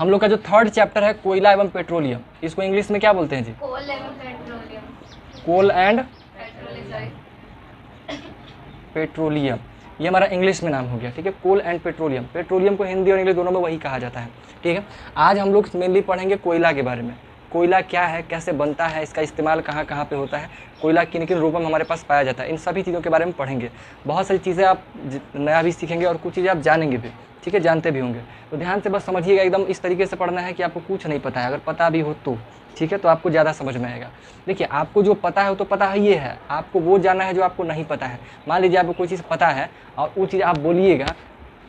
हम लोग का जो थर्ड चैप्टर है कोयला एवं पेट्रोलियम, इसको इंग्लिश में क्या बोलते हैं जी? कोल एवं petroleum. Coal and petroleum. Petroleum, ये हमारा इंग्लिश में नाम हो गया, ठीक है। कोल एंड पेट्रोलियम, पेट्रोलियम को हिंदी और इंग्लिश दोनों में वही कहा जाता है, ठीक है। आज हम लोग मेनली पढ़ेंगे कोयला के बारे में। कोयला क्या है, कैसे बनता है, इसका इस्तेमाल कहाँ कहाँ पे होता है, कोयला किन किन रूपों में हमारे पास पाया जाता है, इन सभी चीज़ों के बारे में पढ़ेंगे। बहुत सारी चीज़ें आप नया भी सीखेंगे और कुछ चीज़ें आप जानेंगे भी, ठीक है, जानते भी होंगे। तो ध्यान से बस समझिएगा, एकदम इस तरीके से पढ़ना है कि आपको कुछ नहीं पता है, अगर पता भी हो तो ठीक है, तो आपको ज़्यादा समझ में आएगा। देखिए, आपको जो पता है वो तो पता है, ये है, आपको वो जानना है जो आपको नहीं पता है। मान लीजिए आपको कोई चीज़ पता है और वो चीज़ आप बोलिएगा,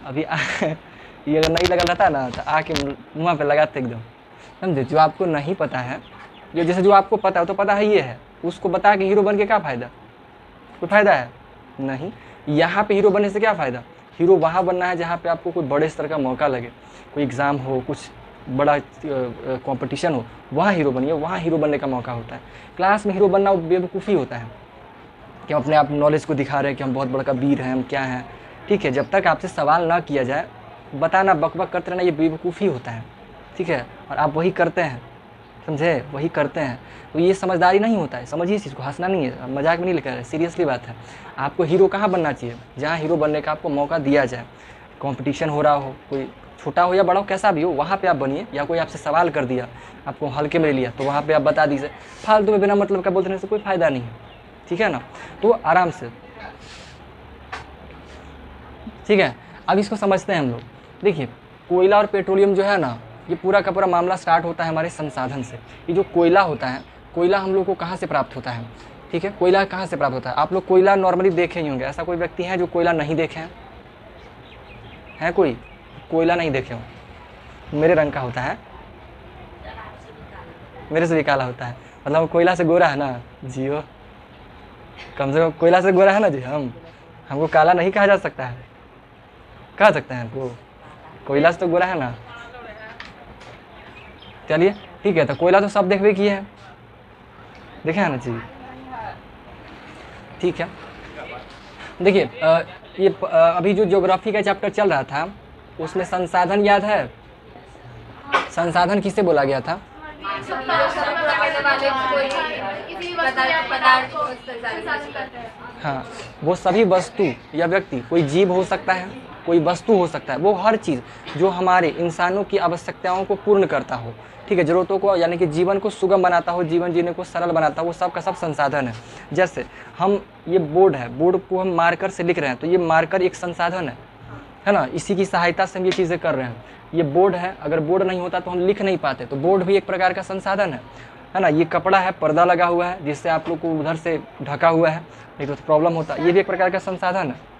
अभी ये अगर नहीं लगा रहता ना तो आके मुँह पे लगाते एकदम, समझे। जो आपको नहीं पता है, जो जैसे जो आपको पता है तो पता है ये है, उसको बता के हीरो बन के क्या फ़ायदा, कोई फ़ायदा है नहीं। यहाँ पे हीरो बनने से क्या फ़ायदा, हीरो वहाँ बनना है जहाँ पे आपको कोई बड़े स्तर का मौका लगे, कोई एग्ज़ाम हो, कुछ बड़ा कंपटीशन हो, वहाँ हीरो बनिए, वहाँ हीरो बनने का मौका होता है। क्लास में हीरो बनना बेवकूफ़ी होता है कि हम अपने आप नॉलेज को दिखा रहे हैं कि हम बहुत बड़ा वीर हैं, हम क्या हैं, ठीक है। जब तक आपसे सवाल ना किया जाए, बताना, बकबक करते रहना, ये बेवकूफ़ी होता है, ठीक है। और आप वही करते हैं, समझे, वही करते हैं, तो ये समझदारी नहीं होता है। समझिए इस चीज़ को, हंसना नहीं है, मजाक में नहीं लेकर है, सीरियसली बात है। आपको हीरो कहाँ बनना चाहिए, जहाँ हीरो बनने का आपको मौका दिया जाए। कंपटीशन हो रहा हो, कोई छोटा हो या बड़ा हो, कैसा भी हो, वहाँ पे आप बनिए। या कोई आपसे सवाल कर दिया, आपको हल्के में ले लिया, तो वहाँ पे आप बता दीजिए। फालतू में बिना मतलब का बोलते रहने से कोई फ़ायदा नहीं है, ठीक है ना। तो आराम से, ठीक है। अब इसको समझते हैं हम लोग। देखिए, कोयला और पेट्रोलियम जो है ना, ये पूरा का पूरा मामला स्टार्ट होता है हमारे संसाधन से। ये जो कोयला होता है, कोयला हम लोग को कहाँ से प्राप्त होता है, ठीक है। कोयला कहाँ से प्राप्त होता है, आप लोग कोयला नॉर्मली देखे ही होंगे। ऐसा कोई व्यक्ति है जो कोयला नहीं देखे हैं? है कोई कोयला नहीं देखे हो? मेरे रंग का होता है, मेरे से भी काला होता है, मतलब कोयला से गोरा है ना जियो, कम से कम कोयला से गोरा है ना जी। हमको काला नहीं कहा जा सकता है, कह सकते हैं वो, कोयला से तो गोरा है ना। चलिए ठीक है, तो कोयला तो सब देखबे किए हैं, देखे है ना जी, ठीक है। देखिए, ये अभी जो ज्योग्राफी का चैप्टर चल रहा था, उसमें संसाधन याद है? संसाधन किसे बोला गया था? हाँ, वो सभी वस्तु या व्यक्ति, कोई जीव हो सकता है, कोई वस्तु हो सकता है, वो हर चीज़ जो हमारे इंसानों की आवश्यकताओं को पूर्ण करता हो, ठीक है, ज़रूरतों को, यानी कि जीवन को सुगम बनाता हो, जीवन जीने को सरल बनाता हो, वो सब का सब संसाधन है। जैसे हम, ये बोर्ड है, बोर्ड को हम मार्कर से लिख रहे हैं, तो ये मार्कर एक संसाधन है ना, इसी की सहायता से हम ये चीज़ें कर रहे हैं। ये बोर्ड है, अगर बोर्ड नहीं होता तो हम लिख नहीं पाते, तो बोर्ड भी एक प्रकार का संसाधन है ना। ये कपड़ा है, पर्दा लगा हुआ है, जिससे आप लोग को उधर से ढका हुआ है, नहीं तो प्रॉब्लम होता, ये भी एक प्रकार का संसाधन है।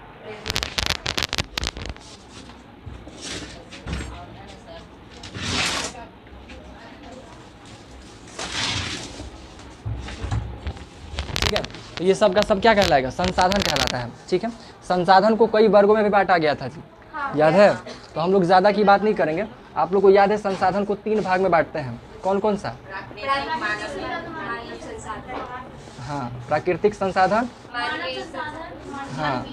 ठीक है, तो ये सब का सब क्या कहलाएगा, संसाधन कहलाता है, ठीक है। संसाधन को कई वर्गों में भी बांटा गया था जी, याद है? तो हम लोग ज़्यादा की बात नहीं करेंगे। आप लोग को याद है संसाधन को 3 भाग में बांटते हैं, कौन कौन सा? हाँ, प्राकृतिक संसाधन, हाँ,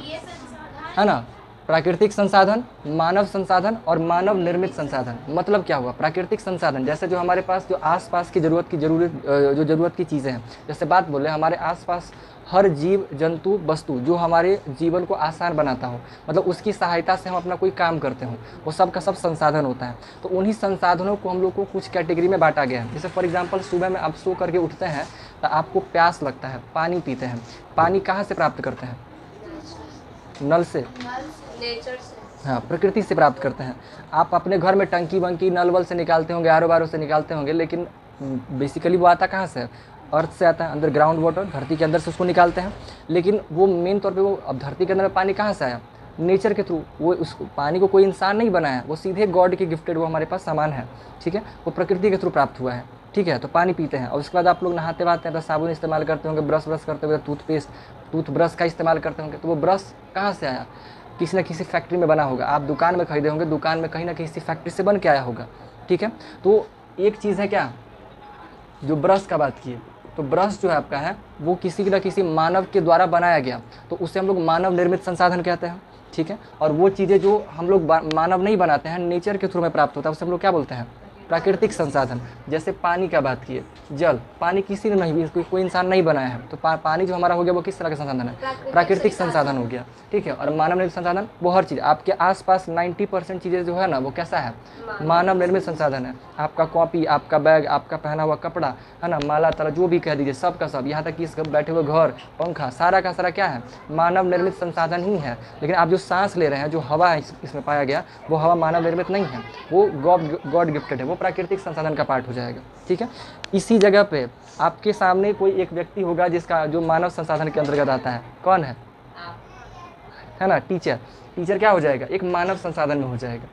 है ना, प्राकृतिक संसाधन, मानव संसाधन और मानव निर्मित संसाधन। मतलब क्या हुआ, प्राकृतिक संसाधन जैसे जो हमारे पास जो आसपास की ज़रूरत की चीज़ें हैं, जैसे बात बोले हमारे आसपास हर जीव जंतु वस्तु जो हमारे जीवन को आसान बनाता हो, मतलब उसकी सहायता से हम अपना कोई काम करते हो, वो सब का सब संसाधन होता है। तो उन्हीं संसाधनों को हम लोग को कुछ कैटेगरी में बांटा गया है। जैसे फॉर एग्जांपल, सुबह में आप सो करके उठते हैं तो आपको प्यास लगता है, पानी पीते हैं। पानी कहाँ से प्राप्त करते हैं? नल से, नेचर से, हाँ, प्रकृति से प्राप्त करते हैं। आप अपने घर में टंकी वंकी नल वल से निकालते होंगे, आरो बारो से निकालते होंगे, लेकिन बेसिकली वो आता कहाँ से? अर्थ से आता है, अंदर ग्राउंड वाटर, धरती के अंदर से उसको निकालते हैं। लेकिन वो मेन तौर पे वो, अब धरती के अंदर पानी कहाँ से आया? नेचर के थ्रू। वो उस पानी को कोई इंसान नहीं बनाया, वो सीधे गॉड के गिफ्टेड वो हमारे पास सामान है, ठीक है, वो प्रकृति के थ्रू प्राप्त हुआ है, ठीक है। तो पानी पीते हैं और उसके बाद आप लोग नहाते वहाते हैं तो साबुन इस्तेमाल करते होंगे, ब्रश करते हुए टूथ ब्रश का इस्तेमाल करते होंगे। तो वो ब्रश कहाँ से आया? किसी न किसी फैक्ट्री में बना होगा, आप दुकान में खरीदे होंगे, दुकान में कहीं ना किसी फैक्ट्री से बन के आया होगा, ठीक है। तो एक चीज़ है क्या, जो ब्रश का बात की, तो ब्रश जो है आपका है वो किसी न किसी मानव के द्वारा बनाया गया, तो उसे हम लोग मानव निर्मित संसाधन कहते हैं, ठीक है। और वो चीज़ें जो हम लोग मानव नहीं बनाते हैं, नेचर के थ्रू में प्राप्त होता है, उसे हम लोग क्या बोलते हैं? प्राकृतिक संसाधन, जैसे पानी का बात किए, जल, पानी किसी ने नहीं, कोई इंसान नहीं बनाया है, तो पानी जो हमारा हो गया वो किस तरह का संसाधन है? प्राकृतिक संसाधन हो गया, ठीक है। और मानव निर्मित संसाधन वो हर चीज़, आपके आसपास 90% चीज़ें जो है ना वो कैसा है? मानव निर्मित संसाधन है। आपका कॉपी, आपका बैग, आपका पहना हुआ कपड़ा, है ना, माला ताला जो भी कह दीजिए, सब का सब, यहाँ तक कि इस बैठे हुए घर, पंखा, सारा का सारा क्या है? मानव निर्मित संसाधन ही है। लेकिन आप जो सांस ले रहे हैं, जो हवा है इसमें पाया गया, वो हवा मानव निर्मित नहीं है, वो गॉड गिफ्टेड है, वो प्राकृतिक संसाधन का पार्ट हो जाएगा, ठीक है। इसी जगह पे आपके सामने कोई एक व्यक्ति होगा जिसका जो मानव संसाधन के अंतर्गत आता है, कौन है ना? टीचर। टीचर क्या हो जाएगा? एक मानव संसाधन में हो जाएगा,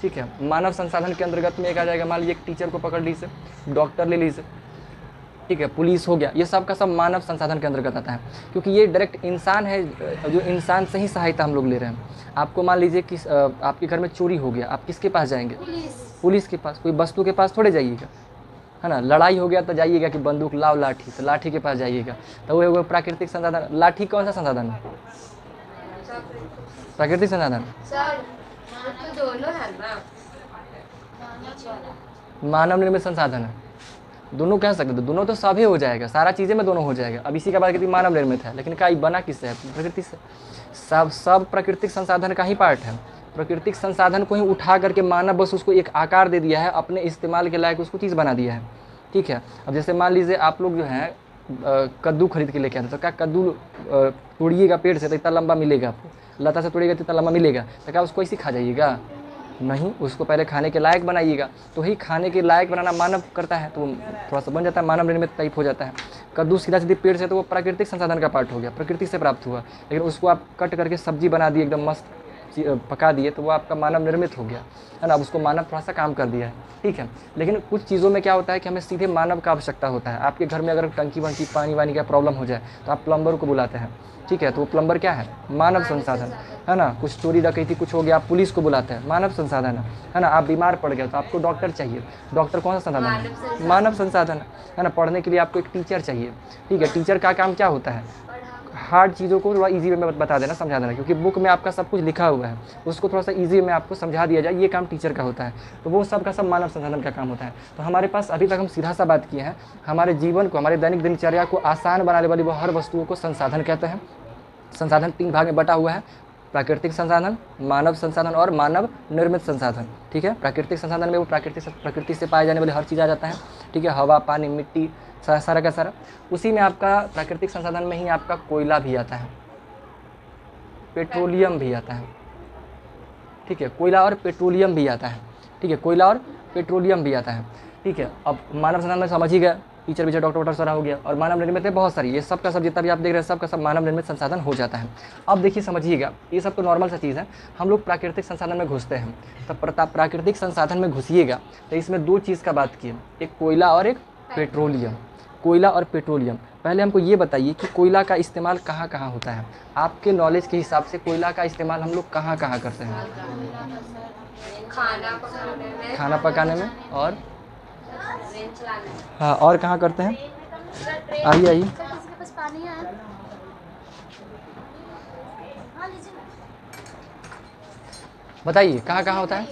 ठीक है। मानव संसाधन के अंतर्गत में एक आ जाएगा, मान लीजिए एक टीचर को पकड़ लीजिए, डॉक्टर ले लीजिए, ठीक है, पुलिस हो गया, ये सब का सब मानव संसाधन के अंतर्गत आता है, क्योंकि ये डायरेक्ट इंसान है, जो इंसान से ही सहायता हम लोग ले रहे हैं। आपको मान लीजिए कि आपके घर में चोरी हो गया, आप किसके पास जाएंगे? पुलिस के पास, कोई वस्तु के पास थोड़े जाइएगा, है ना। लड़ाई हो गया तो जाइएगा कि बंदूक लाओ, लाठी, तो लाठी के पास जाइएगा, तो वो प्राकृतिक संसाधन। लाठी कौन सा संसाधन है? प्राकृतिक संसाधन, सर तो दोनों है ना, मानव निर्मित संसाधन है। दोनों कह सकते, तो दोनों तो सभी हो जाएगा, सारा चीज़ें में दोनों हो जाएगा। अब इसी का बात करती मानव निर्मित है, लेकिन क्या बना किससे है? प्रकृति से। सब प्राकृतिक संसाधन का ही पार्ट है। प्राकृतिक संसाधन को ही उठा करके मानव बस उसको एक आकार दे दिया है, अपने इस्तेमाल के लायक उसको चीज़ बना दिया है, ठीक है। अब जैसे मान लीजिए आप लोग जो है कद्दू खरीद के लेके आते, तो क्या कद्दू तोड़िएगा पेड़ से तो इतना लंबा मिलेगा आपको? लता से तोड़िएगा तो इतना लंबा मिलेगा? तो क्या उसको ऐसे खा जाइएगा? नहीं, उसको पहले खाने के लायक बनाइएगा। तो ही खाने के लायक बनाना मानव करता है, तो थोड़ा सा बन जाता है, मानव निर्मित टाइप हो जाता है। कद्दू सीधा सीधी पेड़ से, तो वो प्राकृतिक संसाधन का पार्ट हो गया, प्रकृति से प्राप्त हुआ। लेकिन उसको आप कट करके सब्जी बना दिए, एकदम मस्त पका दिए, तो वो आपका मानव निर्मित हो गया, है ना। अब उसको मानव थोड़ा सा काम कर दिया है, ठीक है। लेकिन कुछ चीज़ों में क्या होता है कि हमें सीधे मानव का आवश्यकता होता है। आपके घर में अगर टंकी वंकी पानी वानी का प्रॉब्लम हो जाए, तो आप प्लम्बर को बुलाते हैं, ठीक है। तो वो प्लम्बर क्या है? मानव संसाधन, है ना। कुछ चोरी डकैती कुछ हो गया, आप पुलिस को बुलाते हैं, मानव संसाधन है ना। आप बीमार पड़ गए तो आपको डॉक्टर चाहिए, डॉक्टर कौन सा संसाधन है? मानव संसाधन, है ना। पढ़ने के लिए आपको एक टीचर चाहिए, ठीक है। टीचर का काम क्या होता है? हार्ड चीज़ों को थोड़ा इजी वे में बता देना, समझा देना, क्योंकि बुक में आपका सब कुछ लिखा हुआ है, उसको थोड़ा सा इजी में आपको समझा दिया जाए, ये काम टीचर का होता है। तो वो सब का सब मानव संसाधन का काम होता है। तो हमारे पास अभी तक हम सीधा सा बात किए हैं, हमारे जीवन को, हमारे दैनिक दिनचर्या को आसान बनाने वाली वो हर वस्तुओं को संसाधन कहते हैं। संसाधन 3 भाग में बटा हुआ है, प्राकृतिक संसाधन, मानव संसाधन और मानव निर्मित संसाधन, ठीक है। प्राकृतिक संसाधन में वो प्रकृति से पाए जाने वाली हर चीज़ आ जाता है, ठीक है। हवा, पानी, मिट्टी, सारा का सारा। उसी में आपका प्राकृतिक संसाधन में ही आपका कोयला भी आता है, पेट्रोलियम भी आता है, ठीक है। कोयला और पेट्रोलियम भी आता है, ठीक है। कोयला और पेट्रोलियम भी आता है, ठीक है। अब मानव संसाधन में समझ ही गया, टीचर बीचर डॉक्टर सारा हो गया। और मानव निर्मित में बहुत सारी, ये सब का सब जितना भी आप देख रहे हैं सब का सब मानव निर्मित संसाधन हो जाता है। अब देखिए समझिएगा, ये सब तो नॉर्मल सा चीज़ है। हम लोग प्राकृतिक संसाधन में घुसते हैं, तब प्राकृतिक संसाधन में घुसिएगा तो इसमें 2 चीज़ का बात की, एक कोयला और एक पेट्रोलियम। कोयला और पेट्रोलियम, पहले हमको ये बताइए कि कोयला का इस्तेमाल कहाँ कहाँ होता है? आपके नॉलेज के हिसाब से कोयला का इस्तेमाल हम लोग कहाँ कहाँ करते हैं? खाना पकाने में और हाँ, और कहाँ करते हैं? आइए आइए, बताइए कहाँ कहाँ होता है?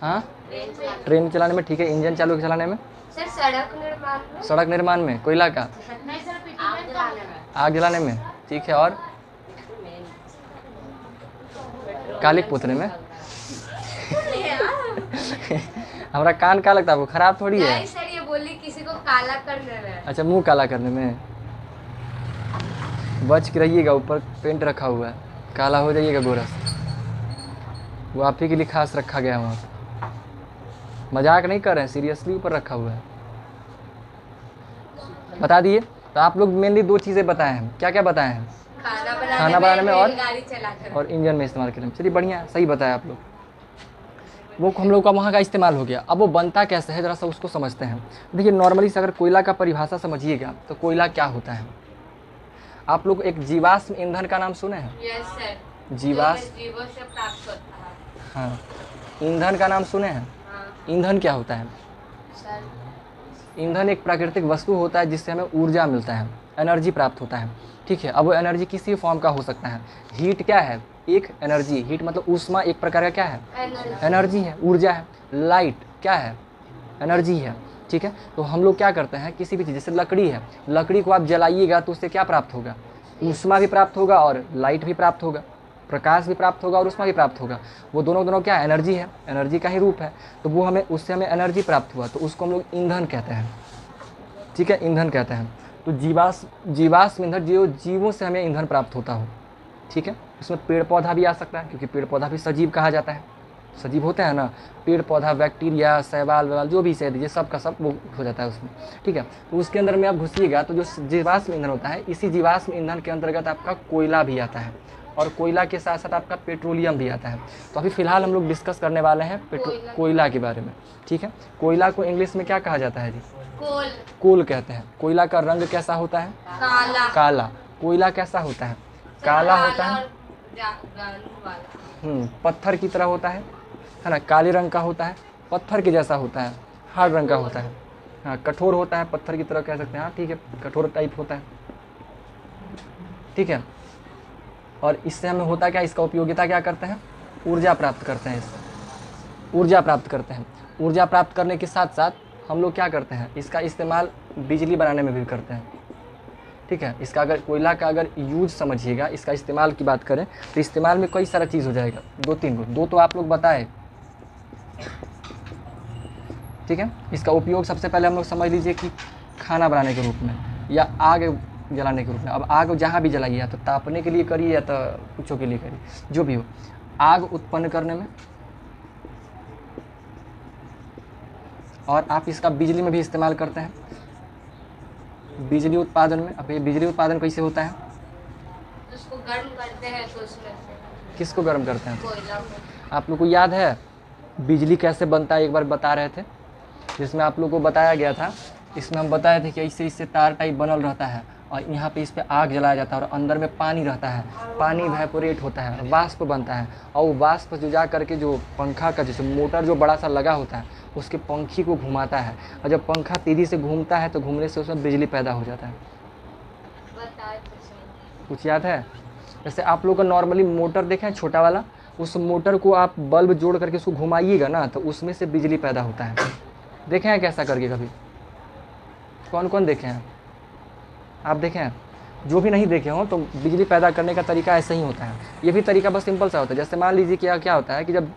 हाँ, ट्रेन चलाने में, ठीक है। इंजन चालू चलाने में? सर सड़क निर्माण में। सड़क निर्माण में कोयला का? आग जलाने में, ठीक है। और कालिक पुतने में? हमारा कान का लगता है, वो खराब थोड़ी है। नहीं सर, ये बोली किसी को काला करने में। अच्छा, मुंह काला करने में। बच के रहिएगा, ऊपर पेंट रखा हुआ है, काला हो जाइएगा गोरा। वो आप ही के लिए खास रखा गया है वहाँ पे। मजाक नहीं कर रहे हैं, सीरियसली ऊपर रखा हुआ है। बता दिए। तो आप लोग मेनली 2 चीज़ें बताए हैं, क्या क्या बताए हैं? खाना बनाने में और गाड़ी चलाने में और इंजन में इस्तेमाल करने में। चलिए बढ़िया, सही बताया आप लोग। वो हम लोग का वहाँ का इस्तेमाल हो गया। अब वो बनता कैसे है, ज़रा सा उसको समझते हैं। देखिए नॉर्मली से अगर कोयला का परिभाषा समझिएगा तो कोयला क्या होता है? आप लोग एक जीवाश्म ईंधन का नाम सुने हैं? यस सर, जीवाश्म, जीवों से प्राप्त होता है। हाँ, ईंधन का नाम सुने हैं? हाँ ईंधन क्या होता है? सर, ईंधन एक प्राकृतिक वस्तु होता है जिससे हमें ऊर्जा मिलता है, एनर्जी प्राप्त होता है, ठीक है। अब वो एनर्जी किसी फॉर्म का हो सकता है। हीट क्या है? एक एनर्जी, हीट मतलब ऊष्मा एक प्रकार का क्या है, एनर्जी। एनर्जी है, ऊर्जा है। लाइट क्या है, एनर्जी है। ठीक है, तो हम लोग क्या करते हैं, किसी भी चीज़, जैसे लकड़ी है, लकड़ी को आप जलाइएगा तो उससे क्या प्राप्त होगा, ऊष्मा भी प्राप्त होगा और लाइट भी प्राप्त होगा, प्रकाश भी प्राप्त होगा और ऊष्मा भी प्राप्त होगा। वो दोनों दोनों क्या है, एनर्जी है, एनर्जी का ही रूप है। तो वो हमें, उससे हमें एनर्जी प्राप्त हुआ, तो उसको हम लोग ईंधन कहते हैं। ठीक है, ईंधन कहते हैं। तो जीवाश्म ईंधन, जो जीवों से हमें ईंधन प्राप्त होता हो। ठीक है, इसमें पेड़ पौधा भी आ सकता है, क्योंकि पेड़ पौधा भी सजीव कहा जाता है, सजीव होते हैं ना, पेड़ पौधा, बैक्टीरिया, शैवाल वैवाल जो भी शहद, ये सब का सब वो हो जाता है उसमें। ठीक है, तो उसके अंदर में आप घुसिएगा तो जो जीवाश्म ईंधन होता है, इसी जीवाश्म ईंधन के अंतर्गत आपका कोयला भी आता है, और कोयला के साथ साथ आपका पेट्रोलियम भी आता है। तो अभी फ़िलहाल हम लोग डिस्कस करने वाले हैं कोयला के बारे में। ठीक है, कोयला को इंग्लिश में क्या कहा जाता है जी, कोल। कोल कहते हैं। कोयला का रंग कैसा होता है, काला। काला। कोयला कैसा होता है, काला होता है, और गालू वाला। पत्थर की तरह होता है ना, काले रंग का होता है, पत्थर के जैसा होता है, हार्ड रंग का होता है। हाँ, कठोर होता है, पत्थर की तरह कह सकते हैं। हाँ ठीक है, कठोर टाइप होता है। ठीक है, और इससे हमें होता क्या, इसका उपयोगिता क्या करते हैं, ऊर्जा प्राप्त करते हैं, इससे ऊर्जा प्राप्त करते हैं। ऊर्जा प्राप्त करने के साथ साथ हम लोग क्या करते हैं, इसका इस्तेमाल बिजली बनाने में भी करते हैं। ठीक है, इसका अगर कोयला का अगर यूज समझिएगा, इसका इस्तेमाल की बात करें तो इस्तेमाल में कई सारा चीज़ हो जाएगा, 2-3 गो, 2 तो आप लोग बताए। ठीक है, इसका उपयोग सबसे पहले हम लोग समझ लीजिए कि खाना बनाने के रूप में या आग जलाने के रूप में। अब आग जहाँ भी जलाइए, या तो तापने के लिए करिए या तो कुछों के लिए करिए, जो भी हो, आग उत्पन्न करने में, और आप इसका बिजली में भी इस्तेमाल करते हैं, बिजली उत्पादन में। अब ये बिजली उत्पादन कैसे होता है, उसको गर्म करते हैं तो उसमें से किसको गर्म करते हैं, कोयला को। आप लोग को याद है बिजली कैसे बनता है, एक बार बता रहे थे, जिसमें आप लोग को बताया गया था, इसमें हम बताए थे कि इससे तार टाइप बनल रहता है, और यहाँ पे इस पे आग जलाया जाता है, और अंदर में पानी रहता है, पानी इवेपोरेट होता है, वाष्प बनता है, और वो वाष्प जो जा करके जो पंखा का, जैसे मोटर जो बड़ा सा लगा होता है, उसके पंखी को घुमाता है, और जब पंखा तेज़ी से घूमता है तो घूमने से उसमें बिजली पैदा हो जाता है। बताए तो सही। कुछ याद है, जैसे आप लोग का नॉर्मली मोटर देखें हैं छोटा वाला, उस मोटर को आप बल्ब जोड़ करके उसको घुमाइएगा ना, तो उसमें से बिजली पैदा होता है। देखे हैं कैसा करके कभी, कौन कौन देखे हैं, आप देखें हैं, जो भी नहीं देखे हों तो बिजली पैदा करने का तरीका ऐसा ही होता है। ये भी तरीका बस सिंपल सा होता है। जैसे मान लीजिए क्या होता है कि जब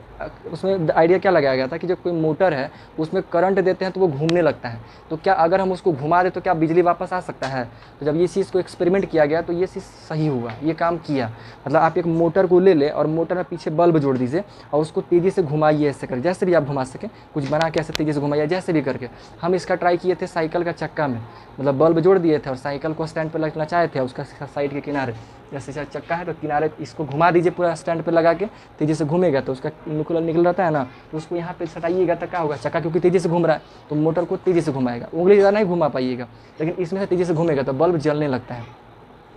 उसमें आइडिया क्या लगाया गया था कि जब कोई मोटर है उसमें करंट देते हैं तो वो घूमने लगता है, तो क्या अगर हम उसको घुमा दें तो क्या बिजली वापस आ सकता है। तो जब ये चीज़ को एक्सपेरिमेंट किया गया तो ये चीज़ सही हुआ, ये काम किया। मतलब आप एक मोटर को ले लें और मोटर में पीछे बल्ब जोड़ दीजिए और उसको तेज़ी से घुमाइए, ऐसे कर, जैसे भी आप घुमा सकें, कुछ बना के ऐसे तेज़ी से घुमाइए, जैसे भी करके। हम इसका ट्राई किए थे साइकिल का चक्का में, मतलब बल्ब जोड़ दिए थे और साइकिल को स्टैंड पर नचाए थे, उसका साइड के किनारे जैसे चक्का है तो किनारे इसको घुमा दीजिए पूरा स्टैंड पे लगा के, तेज़ी से घूमेगा तो उसका निकल रहता है ना, तो उसको यहाँ पे सटाइएगा तो क्या होगा, चक्का क्योंकि तेज़ी से घूम रहा है तो मोटर को तेज़ी से घुमाएगा, उंगली ज़्यादा नहीं घुमा पाइएगा, लेकिन इसमें से तेज़ी से घूमेगा तो बल्ब जलने लगता है।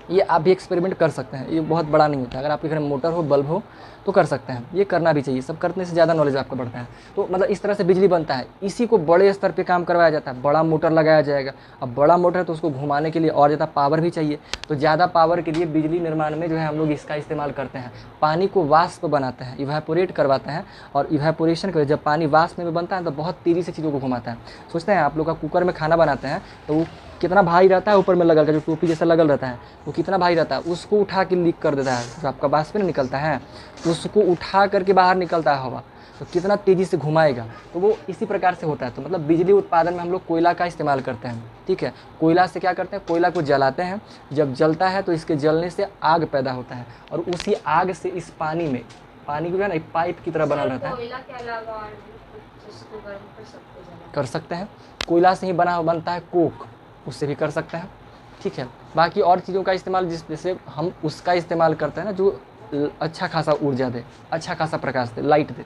ये आप भी एक्सपेरिमेंट कर सकते हैं, ये बहुत बड़ा नहीं होता है। अगर आपके घर में मोटर हो, बल्ब हो तो कर सकते हैं, ये करना भी चाहिए, सब करने से ज़्यादा नॉलेज आपका बढ़ता है। तो मतलब इस तरह से बिजली बनता है, इसी को बड़े स्तर पे काम करवाया जाता है, बड़ा मोटर लगाया जाएगा। अब बड़ा मोटर है तो उसको घुमाने के लिए और ज़्यादा पावर भी चाहिए, तो ज़्यादा पावर के लिए बिजली निर्माण में जो है हम लोग इसका इस्तेमाल करते हैं। पानी को वाष्प बनाते हैं, इवेपोरेट करवाते हैं, और इवेपोरेशन के जब पानी वाष्प में बनता है तो बहुत तेज़ी से चीज़ों को घुमाता है। सोचते हैं आप लोग का कुकर में खाना बनाते हैं तो वो कितना भारी रहता है, ऊपर में लगल का जो टोपी जैसा लगल रहता है वो कितना भारी रहता है, उसको उठा के लीक कर देता है, जो आपका वाष्प में निकलता है उसको उठा करके बाहर निकलता है हवा, तो कितना तेज़ी से घुमाएगा। तो वो इसी प्रकार से होता है। तो मतलब बिजली उत्पादन में हम लोग कोयला का इस्तेमाल करते हैं। ठीक है, कोयला से क्या करते हैं, कोयला को जलाते हैं, जब जलता है तो इसके जलने से आग पैदा होता है, और उसी आग से इस पानी में, पानी को जो है ना एक पाइप की तरह बना रहता है। कोयला के अलावा और भी कुछ इसको गर्म कर सकते हैं? कर सकते हैं, कोयला से ही बनता है कोक, उससे भी कर सकते हैं। ठीक है, बाकी और चीज़ों का इस्तेमाल जैसे हम उसका इस्तेमाल करते हैं ना जो अच्छा खासा ऊर्जा दे, अच्छा खासा प्रकाश दे, लाइट दे,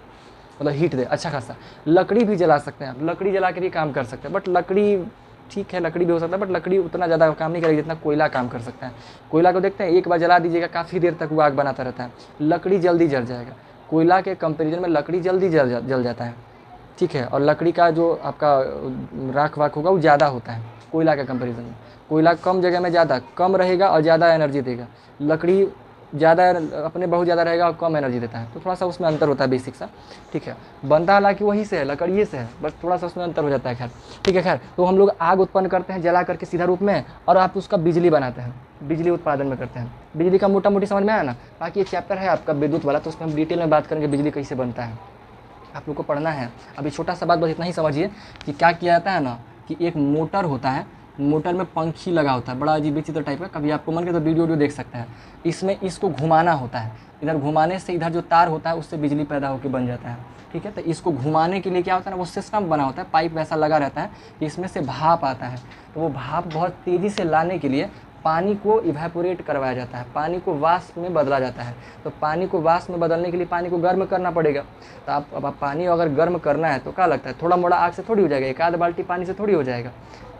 मतलब हीट दे अच्छा खासा। लकड़ी भी जला सकते हैं आप, लकड़ी जला के भी काम कर सकते हैं, बट लकड़ी ठीक है, लकड़ी भी हो सकता है, बट लकड़ी उतना ज़्यादा काम नहीं करेगी जितना कोयला काम कर सकता है। कोयला को देखते हैं एक बार जला दीजिएगा काफ़ी देर तक वो आग बनाता रहता है, लकड़ी जल्दी जल जाएगा। कोयला के कंपेरिजन में लकड़ी जल्दी जल जाता है। ठीक है, और लकड़ी का जो आपका राख वाख होगा वो ज़्यादा होता है कोयला के कंपैरिजन में। कोयला कम जगह में ज़्यादा कम रहेगा और ज़्यादा एनर्जी देगा, लकड़ी ज़्यादा अपने बहुत ज़्यादा रहेगा और कम एनर्जी देता है, तो थोड़ा सा उसमें अंतर होता है बेसिक सा। ठीक है, बनता हालांकि वही से है, लकड़िए से है, बस थोड़ा सा उसमें अंतर हो जाता है। खैर ठीक है, खैर तो हम लोग आग उत्पन्न करते हैं जला करके सीधा रूप में, और आप उसका बिजली बनाते हैं, बिजली उत्पादन में करते हैं। बिजली का मोटा मोटी समझ में आया ना। बाकी ये चैप्टर है आपका विद्युत वाला, तो उसमें हम डिटेल में बात करेंगे बिजली कैसे बनता है, आप लोग को पढ़ना है। अभी छोटा सा बात बस इतना ही समझिए कि क्या किया जाता है ना, कि एक मोटर होता है, मोटर में पंखी लगा होता है, बड़ा अजीब विचित्र टाइप का। कभी आपको मन करे तो वीडियो देख सकते हैं। इसमें इसको घुमाना होता है, इधर घुमाने से इधर जो तार होता है उससे बिजली पैदा होकर बन जाता है। ठीक है, तो इसको घुमाने के लिए क्या होता है ना, वो सिस्टम बना होता है, पाइप वैसा लगा रहता है कि इसमें से भाप आता है। तो वो भाप बहुत तेज़ी से लाने के लिए पानी को इवेपोरेट करवाया जाता है, पानी को वाष्प में बदला जाता है। तो पानी को वाष्प में बदलने के लिए पानी को गर्म करना पड़ेगा। तो अब पानी अगर गर्म करना है तो क्या लगता है, थोड़ा मोड़ा आग से थोड़ी हो जाएगा, एक आध बाल्टी पानी से थोड़ी हो जाएगा,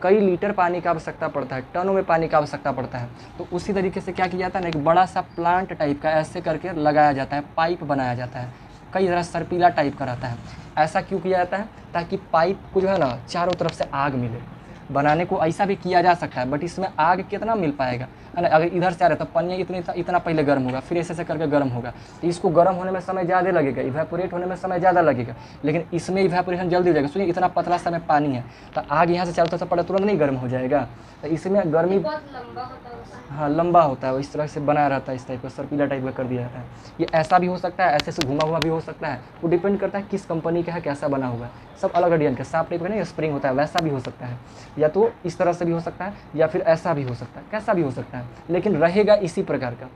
कई लीटर पानी का आवश्यकता पड़ता है, टनों में पानी का आवश्यकता पड़ता है। तो उसी तरीके से क्या किया जाता है ना, एक बड़ा सा प्लांट टाइप का ऐसे करके लगाया जाता है, पाइप बनाया जाता है, कई तरह सर्पीला टाइप का रहता है। ऐसा क्यों किया जाता है, ताकि पाइप को जो है ना चारों तरफ से आग मिले। बनाने को ऐसा भी किया जा सकता है, बट इसमें आग कितना मिल पाएगा, है ना। अगर इधर से आ रहा है तो पनिया इतना पहले गर्म होगा, फिर ऐसे करके गर्म होगा, तो इसको गर्म होने में समय ज़्यादा लगेगा, इवेपोरेट होने में समय ज़्यादा लगेगा। लेकिन इसमें इवेपोरेशन जल्दी हो जाएगा। सुनिए, इतना पतला सा में पानी है, तो आग यहाँ से चारों तरफ से पड़े तुरंत नहीं गर्म हो जाएगा। तो इसमें गर्मी बहुत लंबा होता है उसका। हाँ लंबा होता है, वो इस तरह से बनाया रहता है, इस टाइप का सर्पीला टाइप का कर दिया जाता है। ये ऐसा भी हो सकता है, ऐसे से घुमा हुआ भी हो सकता है, वो डिपेंड करता है किस कंपनी का है, कैसा बना हुआ है। सब अलग डिजाइन का, सांप टाइप का नहीं स्प्रिंग होता है, वैसा भी हो सकता है, या तो इस तरह से भी हो सकता है, या फिर ऐसा भी हो सकता है, कैसा भी हो सकता है, लेकिन रहेगा इसी प्रकार का।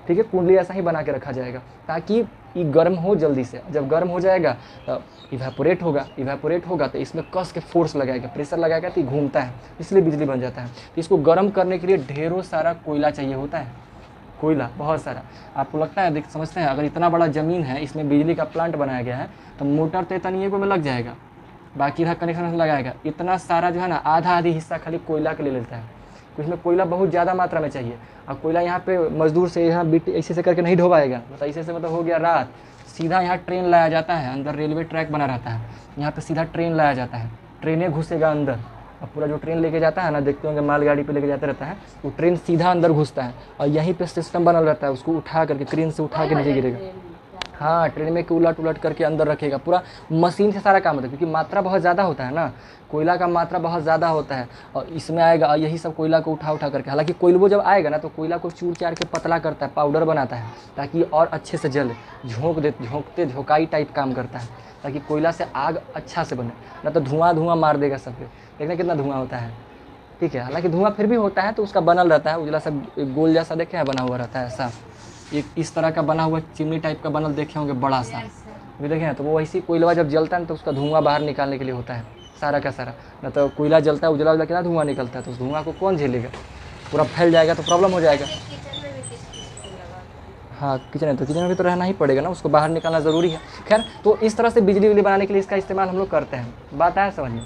ठीक है, कुंडली ऐसा ही बना के रखा जाएगा ताकि ये गर्म हो जल्दी से। जब गर्म हो जाएगा तो इवेपोरेट होगा तो इसमें कस के फोर्स लगाएगा, प्रेशर लगाएगा, तो ये घूमता है, इसलिए बिजली बन जाता है। तो इसको गर्म करने के लिए ढेरों सारा कोयला चाहिए होता है, कोयला बहुत सारा। आपको लगता है, देख समझते हैं, अगर इतना बड़ा ज़मीन है, इसमें बिजली का प्लांट बनाया गया है, तो मोटर तो इतनी में लग जाएगा, बाकी इधर कनेक्शन लगाएगा, इतना सारा जो है ना, आधा आधी हिस्सा खाली कोयला के ले लेता है। तो इसमें कोयला बहुत ज़्यादा मात्रा में चाहिए। अब कोयला यहाँ पे मजदूर से यहाँ बिट ऐसे करके नहीं ढोवाएगा, मतलब ऐसे से मतलब हो गया रात, सीधा यहाँ ट्रेन लाया जाता है, अंदर रेलवे ट्रैक बना रहता है, यहाँ पे सीधा ट्रेन लाया जाता है, ट्रेनें घुसेगा अंदर। अब पूरा जो ट्रेन लेके जाता है ना, देखते होंगे मालगाड़ी पे लेके जाते रहता है, वो ट्रेन सीधा अंदर घुसता है, और यहीं पे सिस्टम बनल रहता है, उसको उठा करके क्रेन से उठा के नीचे गिरेगा। हाँ, ट्रेन में उलट उलट करके अंदर रखेगा, पूरा मशीन से सारा काम होता है, क्योंकि मात्रा बहुत ज़्यादा होता है ना, कोयला का मात्रा बहुत ज़्यादा होता है, और इसमें आएगा, और यही सब कोयला को उठा करके, हालांकि कोयलबो जब आएगा ना तो कोयला को चूर चार के पतला करता है, पाउडर बनाता है, ताकि और अच्छे से जले, झोंकते झोंकाई टाइप काम करता है, ताकि कोयला से आग अच्छा से बने, ना तो धुआं मार देगा सब पे। देखना कितना धुआं होता है। ठीक है, हालांकि धुआं फिर भी होता है, तो उसका बनल रहता है, उजला सा गोल जैसा देखे है बना हुआ रहता है, ऐसा एक इस तरह का बना हुआ चिमनी टाइप का बनल देखे होंगे, बड़ा सा भी देखे हैं। तो वो वैसे कोयला जब जलता है ना, तो उसका धुआं बाहर निकालने के लिए होता है सारा का सारा। ना तो कोयला जलता है उजला कितना धुआं निकलता है, तो उस धुआं को कौन झेलेगा, पूरा फैल जाएगा तो प्रॉब्लम हो जाएगा। किचन में भी किस चीज़ को लगा। हाँ, किचन है तो किचन में भी तो रहना ही पड़ेगा ना, उसको बाहर निकालना ज़रूरी है। खैर, तो इस तरह से बिजली बनाने के लिए इसका इस्तेमाल हम लोग करते हैं, बात आया समझ में।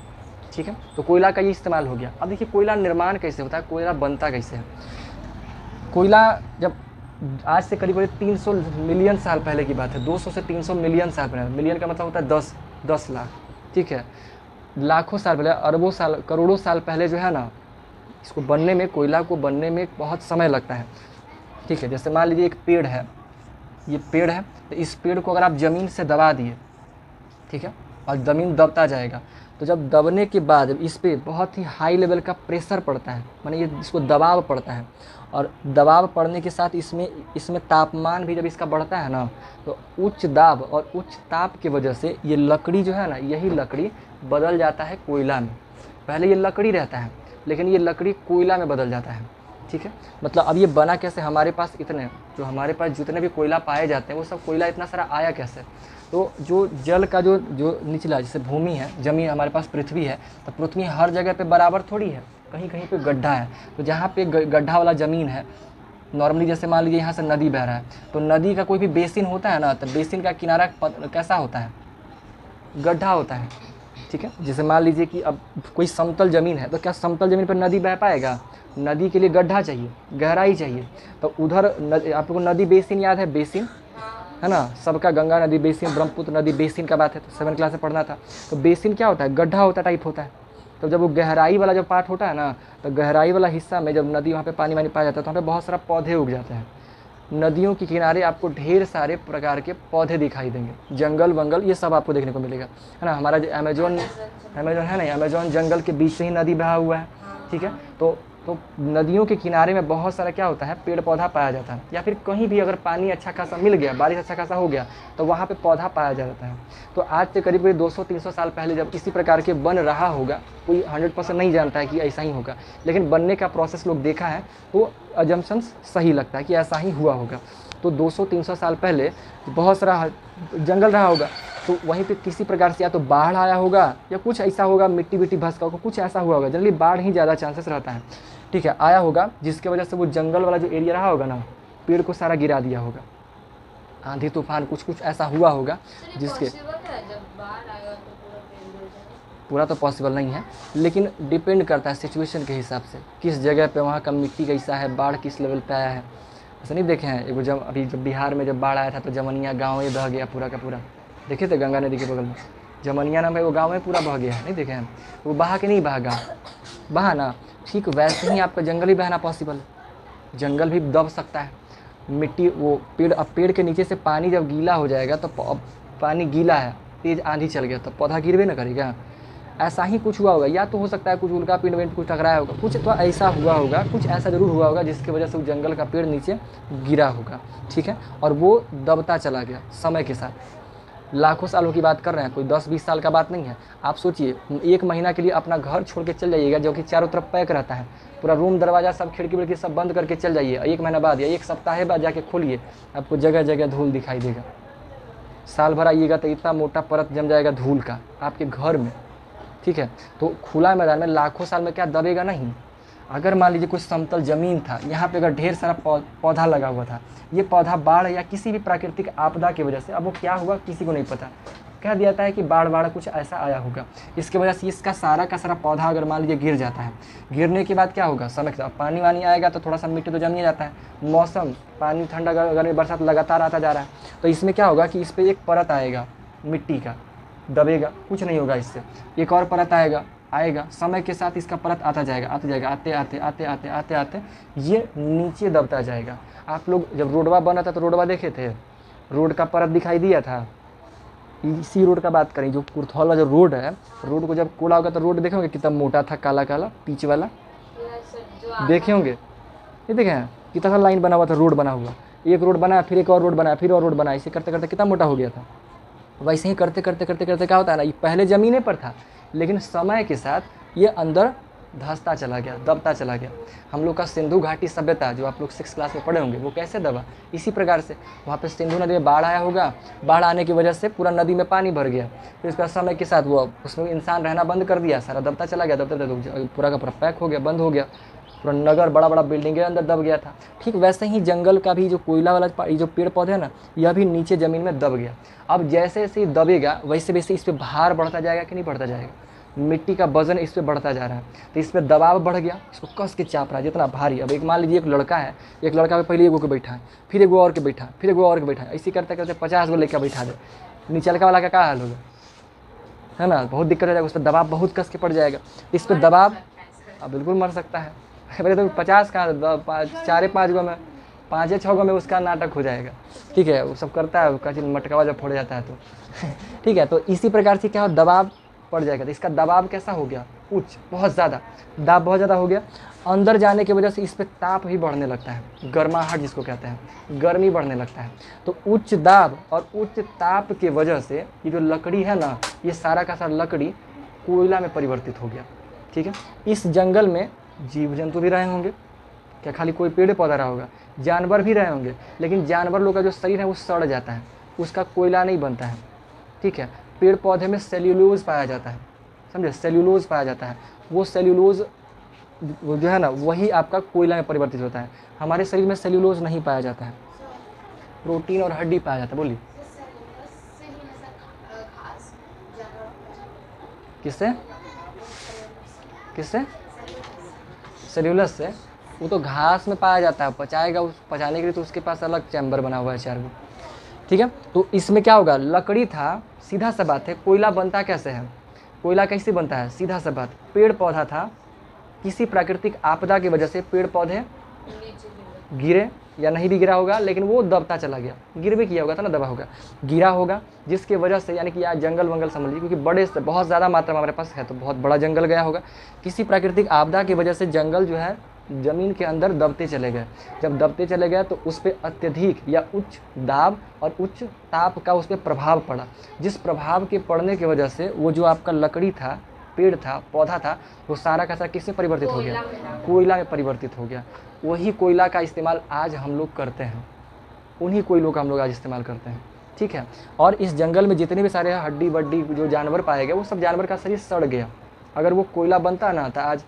ठीक है, तो कोयला का ये इस्तेमाल हो गया। अब देखिए कोयला निर्माण कैसे होता है, कोयला बनता कैसे है। कोयला जब आज से करीब 300 मिलियन साल पहले की बात है, 200 से 300 मिलियन साल पहले, मिलियन का मतलब होता है 10 लाख। ठीक है, लाखों साल पहले, अरबों साल, करोड़ों साल पहले जो है ना, इसको बनने में, कोयला को बनने में बहुत समय लगता है। ठीक है, जैसे मान लीजिए एक पेड़ है, ये पेड़ है, तो इस पेड़ को अगर आप ज़मीन से दबा दिए, ठीक है, और ज़मीन दबता जाएगा, तो जब दबने के बाद इस पर बहुत ही हाई लेवल का प्रेशर पड़ता है, माने ये इसको दबाव पड़ता है, और दबाव पड़ने के साथ इसमें तापमान भी जब इसका बढ़ता है ना, तो उच्च दाब और उच्च ताप की वजह से ये लकड़ी जो है ना, यही लकड़ी बदल जाता है कोयला में। पहले ये लकड़ी रहता है, लेकिन ये लकड़ी कोयला में बदल जाता है। ठीक है, मतलब अब ये बना कैसे, हमारे पास जितने भी कोयला पाए जाते हैं, वो सब कोयला इतना सारा आया कैसे। तो जो जल का जो निचला, जैसे भूमि है, ज़मीन हमारे पास पृथ्वी है, तो पृथ्वी हर जगह पे बराबर थोड़ी है, कहीं कहीं पे गड्ढा है। तो जहाँ पे गड्ढा वाला ज़मीन है, नॉर्मली जैसे मान लीजिए यहाँ से नदी बह रहा है, तो नदी का कोई भी बेसिन होता है ना, तो बेसिन का किनारा कैसा होता है, गड्ढा होता है। ठीक है, जैसे मान लीजिए कि अब कोई समतल ज़मीन है, तो क्या समतल ज़मीन पर नदी बह पाएगा, नदी के लिए गड्ढा चाहिए, गहराई चाहिए। तो उधर आप लोगों को नदी बेसिन याद है, बेसिन है ना, सबका गंगा नदी बेसिन, ब्रह्मपुत्र नदी बेसिन का बात है, तो 7th क्लास में पढ़ना था। तो बेसिन क्या होता है, गड्ढा होता टाइप होता है। तो जब वो गहराई वाला जब पार्ट होता है ना, तो गहराई वाला हिस्सा में जब नदी वहाँ पे पानी वानी पाया जाता है, तो वहाँ पे बहुत सारा पौधे उग जाते हैं, नदियों के किनारे आपको ढेर सारे प्रकार के पौधे दिखाई देंगे, जंगल वंगल ये सब आपको देखने को मिलेगा, है ना। हमारा जो अमेजोन है ना, अमेजोन जंगल के बीच से ही नदी बहा हुआ है, ठीक है। तो नदियों के किनारे में बहुत सारा क्या होता है, पेड़ पौधा पाया जाता है, या फिर कहीं भी अगर पानी अच्छा खासा मिल गया, बारिश अच्छा खासा हो गया, तो वहाँ पे पौधा पाया जाता है। तो आज से करीब 200-300 साल पहले जब इसी प्रकार के बन रहा होगा, कोई 100% नहीं जानता है कि ऐसा ही होगा, लेकिन बनने का प्रोसेस लोग देखा है, तो अजम्पशंस सही लगता है कि ऐसा ही हुआ होगा। तो 200-300 साल पहले बहुत सारा जंगल रहा होगा, तो वहीं पे किसी प्रकार से या तो बाढ़ आया होगा या कुछ ऐसा होगा, मिट्टी विट्टी भसका होगा, कुछ ऐसा हुआ होगा। जनरली बाढ़ ही ज़्यादा चांसेस रहता है, ठीक है, आया होगा, जिसकी वजह से वो जंगल वाला जो एरिया रहा होगा ना, पेड़ को सारा गिरा दिया होगा, आंधी तूफान कुछ ऐसा हुआ होगा जिसके पूरा तो पॉसिबल नहीं है, लेकिन डिपेंड करता है सिचुएशन के हिसाब से, किस जगह पे वहाँ का मिट्टी कैसा है, बाढ़ किस लेवल पे आया है। ऐसा नहीं देखे हैं, एगो जब अभी जब बिहार में जब बाढ़ आया था तो जमनिया गाँव ही बह गया पूरा का पूरा, देखे थे गंगा नदी के बगल में जमनिया नाम है वो गाँव में पूरा बह गया है, नहीं देखे हैं। वो बहा के नहीं बहा गाँव बहा ना, ठीक वैसे ही आपका जंगल ही बहना पॉसिबल है, जंगल भी दब सकता है। मिट्टी वो पेड़, अब पेड़ के नीचे से पानी जब गीला हो जाएगा तो पानी गीला है, तेज़ आंधी चल गया तो पौधा गिरवे ना करेगा। ऐसा ही कुछ हुआ होगा, या तो हो सकता है कुछ उल्का पिंड विंड कुछ टकराया होगा, कुछ तो ऐसा हुआ होगा, कुछ ऐसा ज़रूर हुआ होगा जिसकी वजह से उस जंगल का पेड़ नीचे गिरा होगा, ठीक है, और वो दबता चला गया समय के साथ। लाखों सालों की बात कर रहे हैं, कोई 10-20 साल का बात नहीं है। आप सोचिए 1 महीना के लिए अपना घर छोड़ के चल जाइएगा, जो कि चारों तरफ पैक रहता है, पूरा रूम दरवाज़ा सब खिड़की विड़की सब बंद करके चल जाइए, 1 महीना बाद या 1 सप्ताह बाद जाके खोलिए, आपको जगह जगह धूल दिखाई देगा। साल भर आइएगा तो इतना मोटा परत जम जाएगा धूल का आपके घर में, ठीक है। तो खुला मैदान में लाखों साल में क्या दबेगा नहीं। अगर मान लीजिए कोई समतल ज़मीन था, यहाँ पे अगर ढेर सारा पौधा लगा हुआ था, ये पौधा बाढ़ या किसी भी प्राकृतिक आपदा की वजह से, अब वो क्या हुआ किसी को नहीं पता, कह दिया था कि बाढ़ कुछ ऐसा आया होगा, इसकी वजह से इसका सारा का सारा पौधा अगर मान लीजिए गिर जाता है, गिरने के बाद क्या होगा, समय के साथ पानी वानी आएगा तो थोड़ा सा मिट्टी तो जम ही जाता है, मौसम पानी ठंडा गर्मी बरसात लगातार आता जा रहा है, तो इसमें क्या होगा कि इस पर एक परत आएगा मिट्टी का, दबेगा, कुछ नहीं होगा इससे, एक और परत आएगा, समय के साथ इसका परत आता जाएगा, आते ये नीचे दबता जाएगा। आप लोग जब रोडवा बना था तो रोडवा देखे थे, रोड का परत दिखाई दिया था, इसी रोड का बात करें, जो कुर्थौल जो रोड है, रोड को जब कोला होगा तो रोड देखे होंगे कितना मोटा था, काला काला पीच वाला, देखे होंगे, ये देखे हैं कितना सा लाइन बना हुआ था, रोड बना हुआ, एक रोड बनाया फिर एक और रोड बनाया फिर और रोड बनाया, इसे करते करते कितना मोटा हो गया था। वैसे ही करते क्या होता है ना, ये पहले ज़मीने पर था, लेकिन समय के साथ ये अंदर धंसता चला गया, दबता चला गया। हम लोग का सिंधु घाटी सभ्यता जो आप लोग 6th क्लास में पढ़े होंगे, वो कैसे दबा, इसी प्रकार से वहाँ पे सिंधु नदी में बाढ़ आया होगा, बाढ़ आने की वजह से पूरा नदी में पानी भर गया, फिर उसके बाद समय के साथ वो उसमें इंसान रहना बंद कर दिया, सारा दबता चला गया, दबता पूरा का पूरा पैक हो गया, बंद हो गया, पूरा नगर बड़ा बिल्डिंग के अंदर दब गया था। ठीक वैसे ही जंगल का भी जो कोयला वाला जो पेड़ पौधे हैं ना, यह भी नीचे ज़मीन में दब गया। अब जैसे जैसे दबेगा वैसे वैसे इस पर भार बढ़ता जाएगा कि नहीं बढ़ता जाएगा, मिट्टी का वजन इस पर बढ़ता जा रहा है, तो इस पर दबाव बढ़ गया, इसको कस के चाप रहा है जितना भारी। अब एक मान लीजिए एक लड़का है, एक लड़का पे पहले एगो के बैठा है, फिर एगो और के बैठा है, फिर एगो और के बैठा है, ऐसे करते करते 50 गो लेकर बैठा दे, नीचलका वाला का क्या हाल होगा, है ना, बहुत दिक्कत हो जाएगा, उस पर दबाव बहुत कस के पड़ जाएगा। इस पर दबाव अब बिल्कुल मर सकता है, पहले तो 50 का 4-5 गो में 5-6 गो में उसका नाटक हो जाएगा। ठीक है, वो सब करता है, उसका मटकावा जब फोड़ जाता है तो ठीक है। तो इसी प्रकार से क्या हो, दबाव पड़ जाएगा। तो इसका दबाव कैसा हो गया, उच्च, बहुत ज़्यादा दाब बहुत ज़्यादा हो गया। अंदर जाने की वजह से इस पर ताप भी बढ़ने लगता है, गर्माहट जिसको कहते हैं, गर्मी बढ़ने लगता है। तो उच्च दाब और उच्च ताप के वजह से ये जो लकड़ी है ना, ये सारा का सारा लकड़ी कोयला में परिवर्तित हो गया। ठीक है, इस जंगल में जीव जंतु भी रहे होंगे, क्या खाली कोई पेड़ पौधा रहा होगा, जानवर भी रहे होंगे, लेकिन जानवर लोग का जो शरीर है वो सड़ जाता है, उसका कोयला नहीं बनता है। ठीक है, पेड़ पौधे में सेल्यूलोज पाया जाता है, समझे, सेल्यूलोज पाया जाता है, वो सेल्यूलोज वो जो है ना, वही आपका कोयला में परिवर्तित होता है। हमारे शरीर में सेल्यूलोज नहीं पाया जाता है, प्रोटीन और हड्डी पाया जाता है। बोलिए किससे किससे सेल्यूलस से, वो तो घास में पाया जाता है, पचाएगा, उस पचाने के लिए तो उसके पास अलग चैम्बर बना हुआ है 4 गो। ठीक है, तो इसमें क्या होगा, लकड़ी था, सीधा सा बात है, कोयला बनता कैसे है, कोयला कैसे बनता है, सीधा सा बात, पेड़ पौधा था, किसी प्राकृतिक आपदा की वजह से पेड़ पौधे गिरे या नहीं भी गिरा होगा, लेकिन वो दबता चला गया, गिर भी किया होगा था ना, दबा होगा, गिरा होगा, जिसकी वजह से यानी कि यहाँ जंगल वंगल समझ लीजिए, क्योंकि बड़े से बहुत ज़्यादा मात्रा में हमारे पास है तो बहुत बड़ा जंगल गया होगा। किसी प्राकृतिक आपदा की वजह से जंगल जो है ज़मीन के अंदर दबते चले गए। जब दबते चले गए तो उस पर अत्यधिक या उच्च दाब और उच्च ताप का उस पर प्रभाव पड़ा, जिस प्रभाव के पड़ने की वजह से वो जो आपका लकड़ी था, पेड़ था, पौधा था, वो सारा का सारा किसमें परिवर्तित हो गया? कोयला में परिवर्तित हो गया। वही कोयला का इस्तेमाल आज हम लोग करते हैं, उन्हीं कोयलों का हम लोग आज इस्तेमाल करते हैं, ठीक है। और इस जंगल में जितने भी सारे हड्डी बड्डी जो जानवर पाए गए, वो सब जानवर का शरीर सड़ गया। अगर वो कोयला बनता ना, तो आज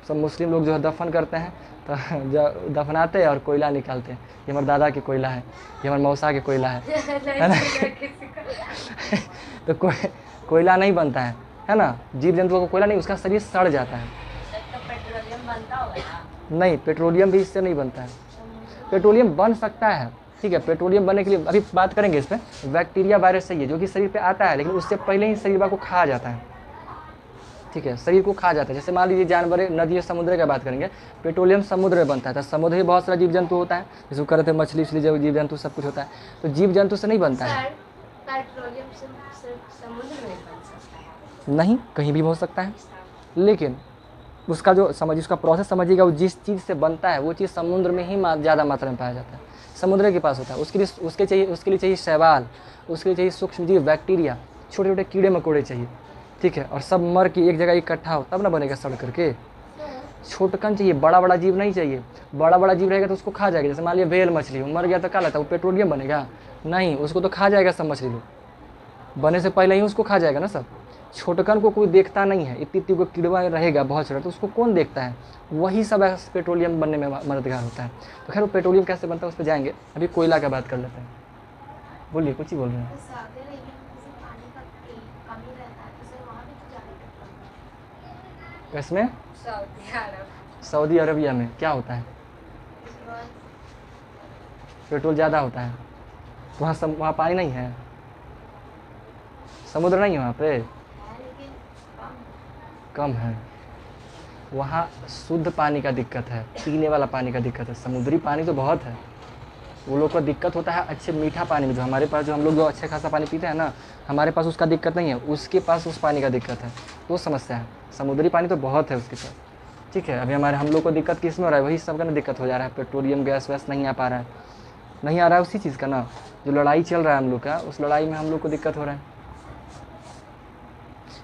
सब मुस्लिम लोग जो है दफन करते हैं, तो दफनाते हैं और कोयला निकालते हैं, ये हमारे दादा की कोयला है, ये हमारे मौसा की कोयला है ना। तो कोयला नहीं बनता है ना, जीव जंतुओं को कोयला नहीं, उसका शरीर सड़ जाता है। पेट्रोलियम बनता होगा ना? नहीं, पेट्रोलियम भी इससे नहीं बनता है। पेट्रोलियम बन सकता है, ठीक है। पेट्रोलियम बनने के लिए अभी बात करेंगे इस पर। बैक्टीरिया वायरस सही है जो कि शरीर पे आता है, लेकिन उससे पहले ही शरीर को खा जाता है, ठीक है, शरीर को खा जाता है। जैसे मान लीजिए जानवर नदी समुद्र की बात करेंगे, पेट्रोलियम समुद्र में बनता है, तो समुद्र में बहुत सारा जीव जंतु होता है, जिसको कहते हैं मछली उछली, जीव जंतु सब कुछ होता है, तो जीव जंतु से नहीं बनता है। पेट्रोलियम सिर्फ समुद्र में बन सकता है? नहीं, कहीं भी हो सकता है, लेकिन उसका जो उसका प्रोसेस समझिएगा, वो जिस चीज़ से बनता है वो चीज़ समुद्र में ही ज़्यादा मात्रा में पाया जाता है, समुद्र के पास होता है। उसके लिए चाहिए शैवाल, उसके लिए चाहिए सूक्ष्म जीव, बैक्टीरिया, छोटे छोटे कीड़े मकोड़े चाहिए, ठीक है, और सब मर के एक जगह इकट्ठा हो तब ना बनेगा सड़ करके। छोटकन चाहिए, बड़ा बड़ा जीव नहीं चाहिए। बड़ा बड़ा जीव रहेगा तो उसको खा जाएगा। जैसे मान लिया व्हेल मछली, वो मर गया तो क्या लगता है, वो पेट्रोलियम बनेगा? नहीं, उसको तो खा जाएगा सब मछली लोग, बने से पहले ही उसको खा जाएगा ना सब। छोटकन को कोई देखता नहीं है, इतनी इतनी को कीड़वा रहेगा बहुत छोटा, तो उसको कौन देखता है? वही सब पेट्रोलियम बनने में मददगार होता है। तो खैर वो पेट्रोलियम कैसे बनता है उस पर जाएंगे, अभी कोयला का बात कर लेते हैं। बोलिए, कुछ ही बोल रहे हैं। इसमें सऊदी अरबिया में क्या होता है? पेट्रोल ज़्यादा होता है, वहाँ पानी नहीं है, समुद्र नहीं है वहाँ पे, कम है। वहाँ शुद्ध पानी का दिक्कत है, पीने वाला पानी का दिक्कत है। समुद्री पानी तो बहुत है, वो लोग को दिक्कत होता है अच्छे मीठा पानी में। जो हमारे पास, जो हम लोग जो अच्छे खासा पानी पीते हैं ना, हमारे पास उसका दिक्कत नहीं है, उसके पास उस पानी का दिक्कत है, वो समस्या है। समुद्री पानी तो बहुत है उसके पास, ठीक है। अभी हम लोग को दिक्कत किस में हो रहा है? वही सब का ना दिक्कत हो जा रहा है, पेट्रोलियम गैस वैस नहीं आ पा रहा है, नहीं आ रहा है उसी चीज़ का ना, जो लड़ाई चल रहा है हम लोग का, उस लड़ाई में हम लोग को दिक्कत हो रहा है।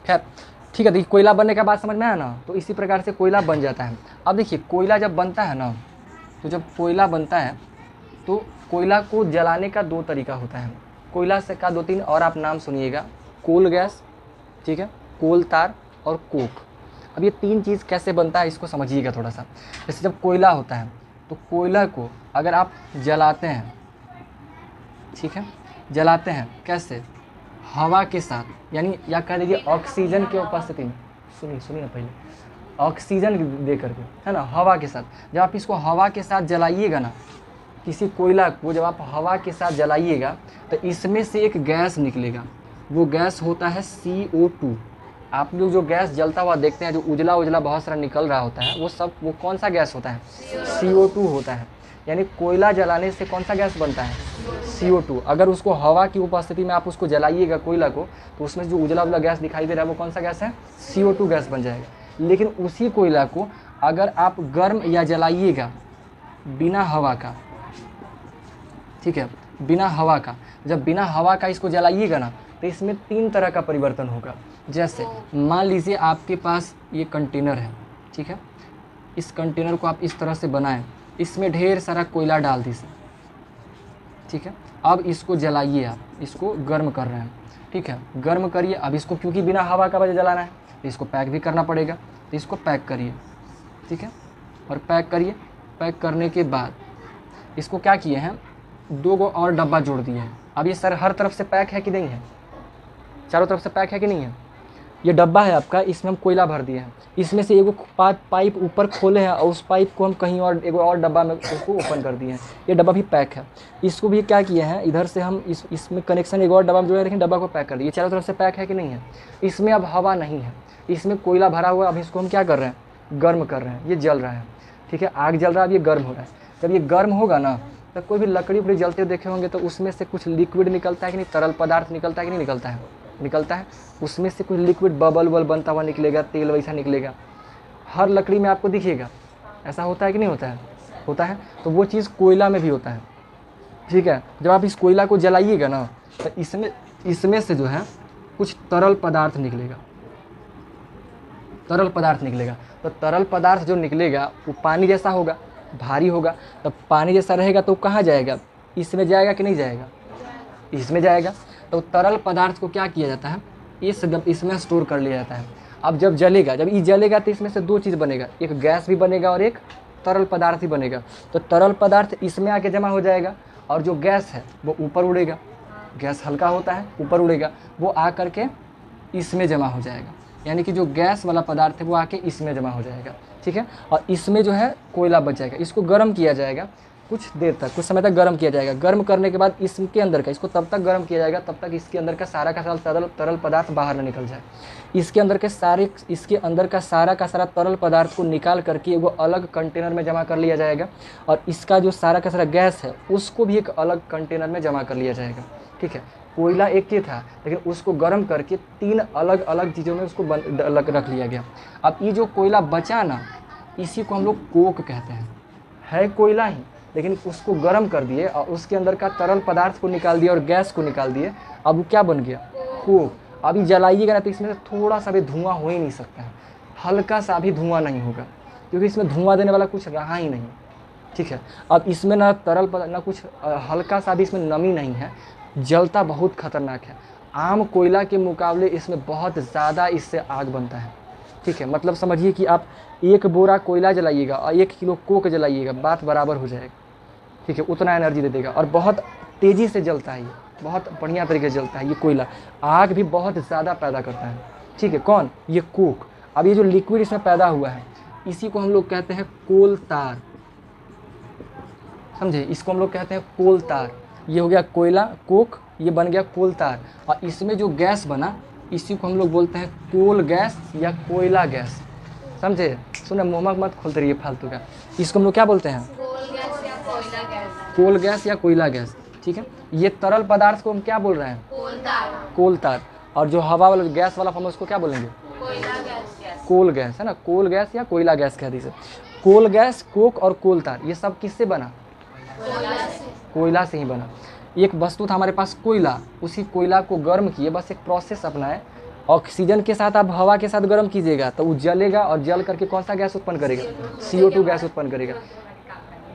खैर ठीक है, देखिए कोयला बनने का बात समझ में आया ना, तो इसी प्रकार से कोयला बन जाता है। अब देखिए कोयला जब बनता है ना, तो जब कोयला बनता है तो कोयला को जलाने का दो तरीका होता है। कोयला से का दो तीन और आप नाम सुनिएगा, कोल गैस, ठीक है, कोल तार और कोक। अब ये तीन चीज़ कैसे बनता है इसको समझिएगा थोड़ा सा। जैसे जब कोयला होता है तो कोयला को अगर आप जलाते हैं, ठीक है, जलाते हैं कैसे? हवा के साथ, यानी या कह लीजिए ऑक्सीजन की उपस्थिति में। सुनिए ना पहले, ऑक्सीजन दे करके, है ना, हवा के साथ। जब आप इसको हवा के साथ जलाइएगा ना, किसी कोयला को जब आप हवा के साथ जलाइएगा तो इसमें से एक गैस निकलेगा, वो गैस होता है CO2। आप लोग जो गैस जलता हुआ देखते हैं, जो उजला उजला बहुत सारा निकल रहा होता है, वो कौन सा गैस होता है? CO2 होता है। यानी कोयला जलाने से कौन सा गैस बनता है? CO2। अगर उसको हवा की उपस्थिति में आप उसको जलाइएगा कोयला को, तो उसमें जो उजला उजला गैस दिखाई दे रहा है वो कौन सा गैस है? CO2 गैस बन जाएगा। लेकिन उसी कोयला को अगर आप गर्म या जलाइएगा बिना हवा का, ठीक है, बिना हवा का, जब बिना हवा का इसको जलाइएगा ना, तो इसमें तीन तरह का परिवर्तन होगा। जैसे मान लीजिए आपके पास ये कंटेनर है, ठीक है, इस कंटेनर को आप इस तरह से बनाएं, इसमें ढेर सारा कोयला डाल दीजिए, ठीक है। अब इसको जलाइए, आप इसको गर्म कर रहे हैं, ठीक है, गर्म करिए। अब इसको क्योंकि बिना हवा का वजह जलाना है, तो इसको पैक भी करना पड़ेगा, तो इसको पैक करिए, ठीक है, और पैक करिए। पैक करने के बाद इसको क्या किए हैं, 2 गो और डब्बा जोड़ दिए हैं। अब ये सर हर तरफ से पैक है कि नहीं है? चारों तरफ से पैक है कि नहीं है? ये डब्बा है आपका, इसमें हम कोयला भर दिए हैं। इसमें से एगो पाइप ऊपर खोले हैं और उस पाइप को हम कहीं और एगो और डब्बा में उसको ओपन कर दिए हैं। ये डब्बा भी पैक है। इसको भी क्या किए हैं, इधर से हम इसमें कनेक्शन एगो और डब्बा में जोड़े, लेकिन डब्बा को पैक कर दिए। चारों तरफ से पैक है कि नहीं है? इसमें अब हवा नहीं है, इसमें कोयला भरा हुआ है। अब इसको हम क्या कर रहे हैं, गर्म कर रहे हैं। ये जल रहा है, ठीक है, आग जल रहा है, अब ये गर्म हो रहा है। जब ये गर्म होगा ना, तो कोई भी लकड़ी उकड़ी जलते हुए देखे होंगे तो उसमें से कुछ लिक्विड निकलता है कि नहीं, तरल पदार्थ निकलता है कि नहीं निकलता है, निकलता है। उसमें से कुछ लिक्विड बबल वबल बनता हुआ निकलेगा, तेल वैसा निकलेगा, हर लकड़ी में आपको दिखेगा। ऐसा होता है कि नहीं होता है, होता है। तो वो चीज़ कोयला में भी होता है, ठीक है। जब आप इस कोयला को जलाइएगा ना, तो इसमें से जो है कुछ तरल पदार्थ निकलेगा, तरल पदार्थ निकलेगा। तो तरल पदार्थ जो निकलेगा वो पानी जैसा होगा, भारी होगा। तो पानी जैसा रहेगा तो कहाँ जाएगा, इसमें जाएगा कि नहीं जाएगा, इसमें जाएगा। तो तरल पदार्थ को क्या किया जाता है, इसमें स्टोर कर लिया जाता है। अब जब जलेगा, जब ये जलेगा तो इसमें से दो चीज़ बनेगा, एक गैस भी बनेगा और एक तरल पदार्थ ही बनेगा। तो तरल पदार्थ इसमें आके जमा हो जाएगा और जो गैस है वो ऊपर उड़ेगा, गैस हल्का होता है, ऊपर उड़ेगा, वो आ करके इसमें जमा हो जाएगा। यानी कि जो गैस वाला पदार्थ है वो आके इसमें जमा हो जाएगा, ठीक है। और इसमें जो है कोयला बच जाएगा। इसको गर्म किया जाएगा कुछ देर तक, कुछ समय तक गर्म किया जाएगा। गर्म करने के बाद इसके अंदर का, इसको तब तक गर्म किया जाएगा तब तक इसके अंदर का सारा का सारा तरल पदार्थ बाहर न निकल जाए। इसके अंदर का सारा तरल पदार्थ को निकाल करके वो अलग कंटेनर में जमा कर लिया जाएगा। और इसका जो सारा का सारा गैस है उसको भी एक अलग कंटेनर में जमा कर लिया जाएगा, ठीक है। कोयला एक ही था, लेकिन उसको गर्म करके 3 अलग अलग चीज़ों में उसको अलग रख लिया गया। अब ये जो कोयला बचा ना, इसी को हम लोग कोक कहते हैं। है कोयला ही, लेकिन उसको गर्म कर दिए और उसके अंदर का तरल पदार्थ को निकाल दिया और गैस को निकाल दिए। अब वो क्या बन गया, कोक। अभी जलाइएगा ना तो इसमें से थोड़ा सा भी धुआं हो ही नहीं सकता है, हल्का सा भी धुआं नहीं होगा, क्योंकि इसमें धुआं देने वाला कुछ रहा ही नहीं, ठीक है। अब इसमें ना तरल पदार्थ ना कुछ, हल्का सा भी इसमें नमी नहीं है, जलता बहुत खतरनाक है। आम कोयला के मुकाबले इसमें बहुत ज़्यादा इससे आग बनता है, ठीक है। मतलब समझिए कि आप 1 बोरा कोयला जलाइएगा और 1 किलो कोक जलाइएगा, बात बराबर हो जाएगा, ठीक है। उतना एनर्जी दे देगा और बहुत तेज़ी से जलता है, ये बहुत बढ़िया तरीके से जलता है ये कोयला। आग भी बहुत ज़्यादा पैदा करता है, ठीक है। कौन, ये कोक। अब ये जो लिक्विड इसमें पैदा हुआ है इसी को हम लोग कहते हैं कोल तार, समझे। इसको हम लोग कहते हैं कोल तार। ये हो गया कोयला कोक, ये बन गया कोल तार। और इसमें जो गैस बना इसी को हम लोग बोलते हैं कोल गैस या कोयला गैस, समझे। सुने, मुँह मत खोलते रहिए फालतू का। इसको हम लोग क्या बोलते हैं, कोल गैस या कोयला गैस। कोल गैस या कोयला गैस, ठीक है। ये तरल पदार्थ को हम क्या बोल रहे हैं, कोल तार। कोल तार। और जो हवा वाला गैस वाला हम उसको क्या बोलेंगे, कोयला गैस। कोल गैस, है ना। कोल गैस या कोयला गैस कह दीजिए। कोल गैस, कोक और कोल तार, ये सब किससे बना, कोयला से। कोयला से ही बना। एक वस्तु था हमारे पास कोयला, उसी कोयला को गर्म किए, बस एक प्रोसेस अपनाए। ऑक्सीजन के साथ आप हवा के साथ गर्म कीजिएगा तो वो जलेगा और जल करके कौन सा गैस उत्पन्न करेगा, CO2 गैस उत्पन्न करेगा।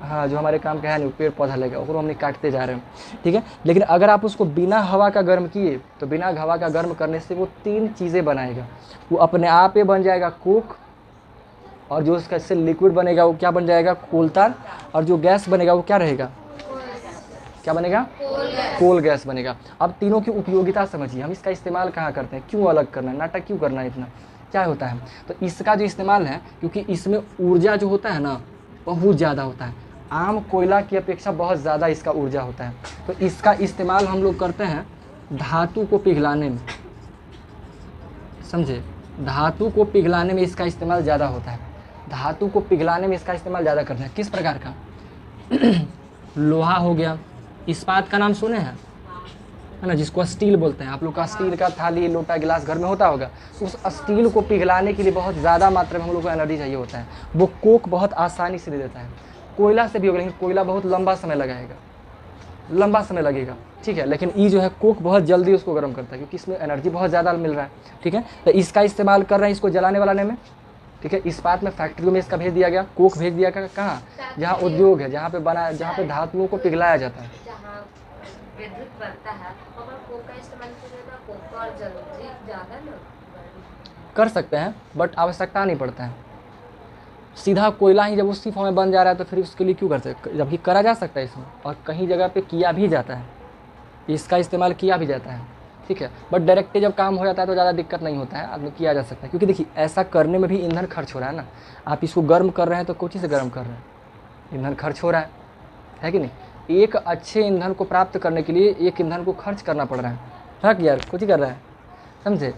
हाँ, जो हमारे काम का है नहीं, पेड़ पौधा लगेगा, उसको हमने काटते जा रहे हैं, ठीक है। लेकिन अगर आप उसको बिना हवा का गर्म किए तो बिना हवा का गर्म करने से वो 3 चीज़ें बनाएगा। वो अपने आप ही बन जाएगा कोक, और जो उसका इससे लिक्विड बनेगा वो क्या बन जाएगा, कोल तार। और जो गैस बनेगा वो क्या रहेगा, क्या बनेगा, कोल गैस बनेगा। अब तीनों की उपयोगिता समझिए, हम इसका इस्तेमाल कहाँ करते हैं, क्यों अलग करना है, नाटक क्यों करना है इतना, क्या होता है। तो इसका जो इस्तेमाल है, क्योंकि इसमें ऊर्जा जो होता है ना बहुत ज़्यादा होता है, आम कोयला की अपेक्षा बहुत ज़्यादा इसका ऊर्जा होता है। तो इसका इस्तेमाल हम लोग करते हैं धातु को पिघलाने में, समझे। धातु को पिघलाने में इसका इस्तेमाल ज़्यादा होता है, धातु को पिघलाने में इसका इस्तेमाल ज़्यादा करते हैं। किस प्रकार का, लोहा हो गया, इस्पात का नाम सुने हैं, है ना, जिसको स्टील बोलते हैं। आप लोग का स्टील का थाली लोटा गिलास घर में होता होगा। उस स्टील को पिघलाने के लिए बहुत ज़्यादा मात्रा में हम लोग को एनर्जी चाहिए होता है। वो कोक बहुत आसानी से दे देता है। कोयला से भी होगा, लेकिन कोयला बहुत लंबा समय लगाएगा, लंबा समय लगेगा, ठीक है। लेकिन ये जो है कोक बहुत जल्दी उसको गर्म करता है, क्योंकि इसमें एनर्जी बहुत ज़्यादा मिल रहा है, ठीक है। तो इसका इस्तेमाल कर रहे हैं इसको जलाने वालाने में, ठीक है। इस्पात में फैक्ट्रियों में इसका भेज दिया गया, कोक भेज दिया गया कहाँ, जहाँ उद्योग है, जहाँ पे धातुओं को पिघलाया जाता है, जहाँ विद्युत बनता है, अगर कोक का इस्तेमाल करेगा कोक और जल्दी ज़्यादा ना कर सकते हैं, बट आवश्यकता नहीं पड़ता है। सीधा कोयला ही जब उसी फॉर्म में बन जा रहा है तो फिर उसके लिए क्यों करते हैं, जबकि करा जा सकता है इसमें, और कहीं जगह पे किया भी जाता है, इसका इस्तेमाल किया भी जाता है, ठीक है। बट डायरेक्ट जब काम हो जाता है तो ज़्यादा दिक्कत नहीं होता है, आदमी किया जा सकता है। क्योंकि देखिए ऐसा करने में भी ईंधन खर्च हो रहा है ना, आप इसको गर्म कर रहे हैं तो कुछ से गर्म कर रहे हैं, ईंधन खर्च हो रहा है कि नहीं। एक अच्छे ईंधन को प्राप्त करने के लिए एक ईंधन को खर्च करना पड़ रहा है, हाँ कि यार कुछ ही कर रहा है, समझे।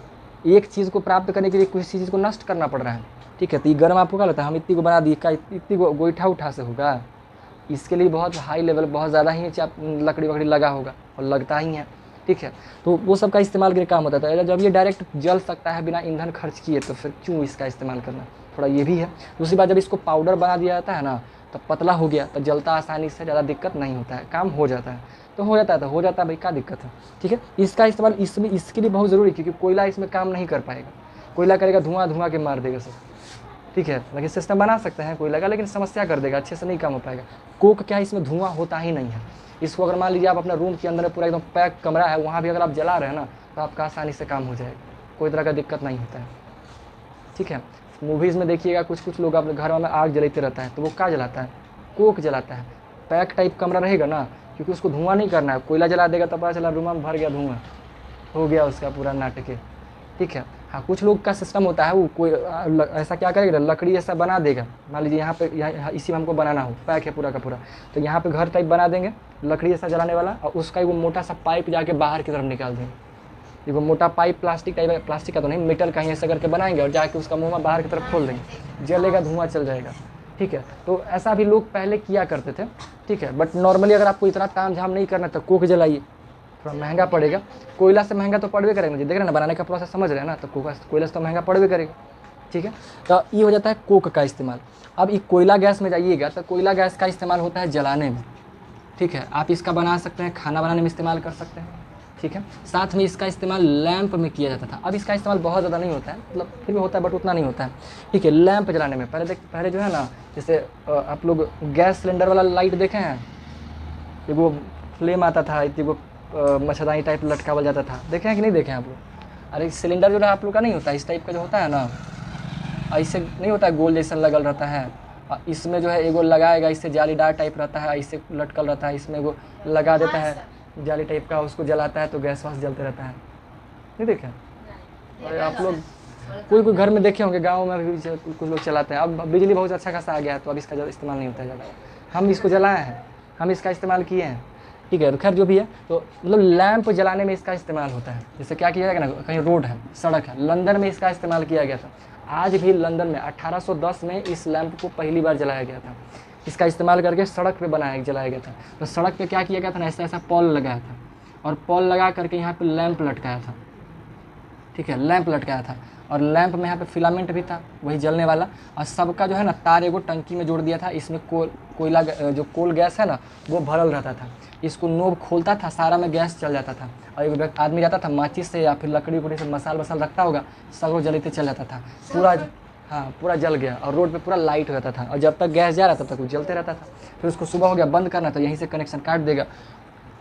एक चीज़ को प्राप्त करने के लिए किसी चीज़ को नष्ट करना पड़ रहा है, ठीक है। तो ये गर्म आपको क्या लगता है, हम इतनी को बना दिए, क्या इतनी गोईठा उठा से होगा, इसके लिए बहुत हाई लेवल, बहुत ज़्यादा ही लकड़ी वकड़ी लगा होगा और लगता ही है, ठीक है। तो वो सब का इस्तेमाल के काम होता है। जब ये डायरेक्ट जल सकता है बिना ईंधन खर्च किए, तो फिर क्यों इसका इस्तेमाल करना, थोड़ा ये भी है। दूसरी बात, जब इसको पाउडर बना दिया जाता है ना, तो पतला हो गया तो जलता आसानी से, ज़्यादा दिक्कत नहीं होता है, काम हो जाता है। तो हो जाता है भाई, क्या दिक्कत है, ठीक है। इसका इस्तेमाल इसमें इसके लिए बहुत ज़रूरी, क्योंकि कोयला इसमें काम नहीं कर पाएगा। कोयला करेगा धुआं के मार देगा सब, ठीक है। लेकिन सिस्टम बना सकते हैं कोयला का, लेकिन समस्या कर देगा, अच्छे से नहीं काम हो पाएगा। कोक क्या है, इसमें धुआं होता ही नहीं है। इसको अगर मान लीजिए आप अपने रूम के अंदर पूरा एकदम पैक कमरा है, वहाँ भी अगर आप जला रहे हैं ना, तो आपका आसानी से काम हो जाएगा, कोई तरह का दिक्कत नहीं होता है, ठीक है। मूवीज़ में देखिएगा कुछ लोग अपने घर में आग जलाते रहता है, तो वो क्या जलाता है, कोक जलाता है। पैक टाइप कमरा रहेगा ना, क्योंकि उसको धुआं नहीं करना है। कोयला जला देगा तो पता चला रूम में भर गया धुआं, हो गया उसका पूरा नाटक, ठीक है। हाँ, कुछ लोग का सिस्टम होता है, वो कोई ऐसा क्या करेगा, लकड़ी ऐसा बना देगा। मान लीजिए यहाँ पे इसी में हमको बनाना हो, पैक है पूरा का पूरा, तो यहाँ पे घर टाइप बना देंगे लकड़ी ऐसा जलाने वाला, और उसका एक मोटा सा पाइप जाके बाहर की तरफ निकाल देंगे। एक मोटा पाइप प्लास्टिक टाइप, प्लास्टिक का तो नहीं, मेटल का ही ऐसा करके बनाएंगे, और जाके उसका मुँह बाहर की तरफ खोल देंगे, जलेगा, धुआं चल जाएगा, ठीक है। तो ऐसा भी लोग पहले किया करते थे, ठीक है। बट नॉर्मली अगर आपको इतना ताम झाम नहीं करना तो कोक जलाइए, थोड़ा महंगा पड़ेगा। कोयला से महंगा तो पड़वे करेगा, मुझे देख रहे हैं ना, बनाने का प्रोसेस समझ रहे हैं ना, तो कोयला से तो महंगा पड़वे करेगा, ठीक है। तो ये हो जाता है कोक का इस्तेमाल। अब ये कोयला गैस में जाइएगा, तो कोयला गैस का इस्तेमाल होता है जलाने में, ठीक है। आप इसका बना सकते हैं, खाना बनाने में इस्तेमाल कर सकते हैं, ठीक है। साथ में इसका इस्तेमाल लैंप में किया जाता था। अब इसका इस्तेमाल बहुत ज़्यादा नहीं होता है, मतलब फिर भी होता है बट उतना नहीं होता है, ठीक है। लैंप जलाने में पहले जो है ना, जैसे आप लोग गैस सिलेंडर वाला लाइट देखे हैं, वो फ्लेम आता था, वो मच्छरदानी टाइप लटकावल जाता था, देखे हैं कि नहीं देखे हैं आप लोग? अरे सिलेंडर जो है आप लोग का नहीं होता, इस टाइप का जो होता है ना, ऐसे नहीं होता है, गोल जैसा लगल रहता है। इसमें जो है एगो लगाएगा, इससे जालीदार टाइप रहता है, इससे लटकल रहता है, इसमें एगो लगा देता है जाली टाइप का, उसको जलाता है तो गैस वास जलते रहता है, नहीं देखे? अरे आप लोग कोई घर में देखे होंगे, गाँव में भी कुछ लोग चलाते हैं। अब बिजली बहुत अच्छा खासा आ गया है, तो अब इसका इस्तेमाल नहीं होता है ज़्यादा। हम इसको जलाए हैं, हम इसका इस्तेमाल किए हैं, ठीक है। तो खैर जो भी है, तो मतलब लैंप जलाने में इसका इस्तेमाल होता है। जैसे क्या किया जाएगा ना, कहीं रोड है, सड़क है, लंदन में इसका इस्तेमाल किया गया था। आज भी लंदन में 1810 में इस लैंप को पहली बार जलाया गया था। इसका इस्तेमाल करके सड़क पे जलाया गया था। तो सड़क पे क्या किया गया था ना, ऐसा पॉल लगाया था, और पॉल लगा करके यहाँ पे लैंप लटकाया था, ठीक है, लैंप लटकाया था। और लैंप में यहाँ पे फिलामेंट भी था, वही जलने वाला, और सबका जो है ना तार एगो टंकी में जोड़ दिया था। इसमें कोयला जो कोल गैस है ना, वो भरल रहता था। इसको नोब खोलता था, सारा में गैस चल जाता था, और एक आदमी जाता था माचिस से या फिर लकड़ी उकड़ी से मसाल रखता होगा, सब जलते चल जाता था पूरा, हाँ पूरा जल गया। और रोड पे पूरा लाइट हो जाता था, और जब तक गैस जा रहा था तब तक वो जलते रहता था। फिर उसको सुबह हो गया बंद करना, तो यहीं से कनेक्शन काट देगा,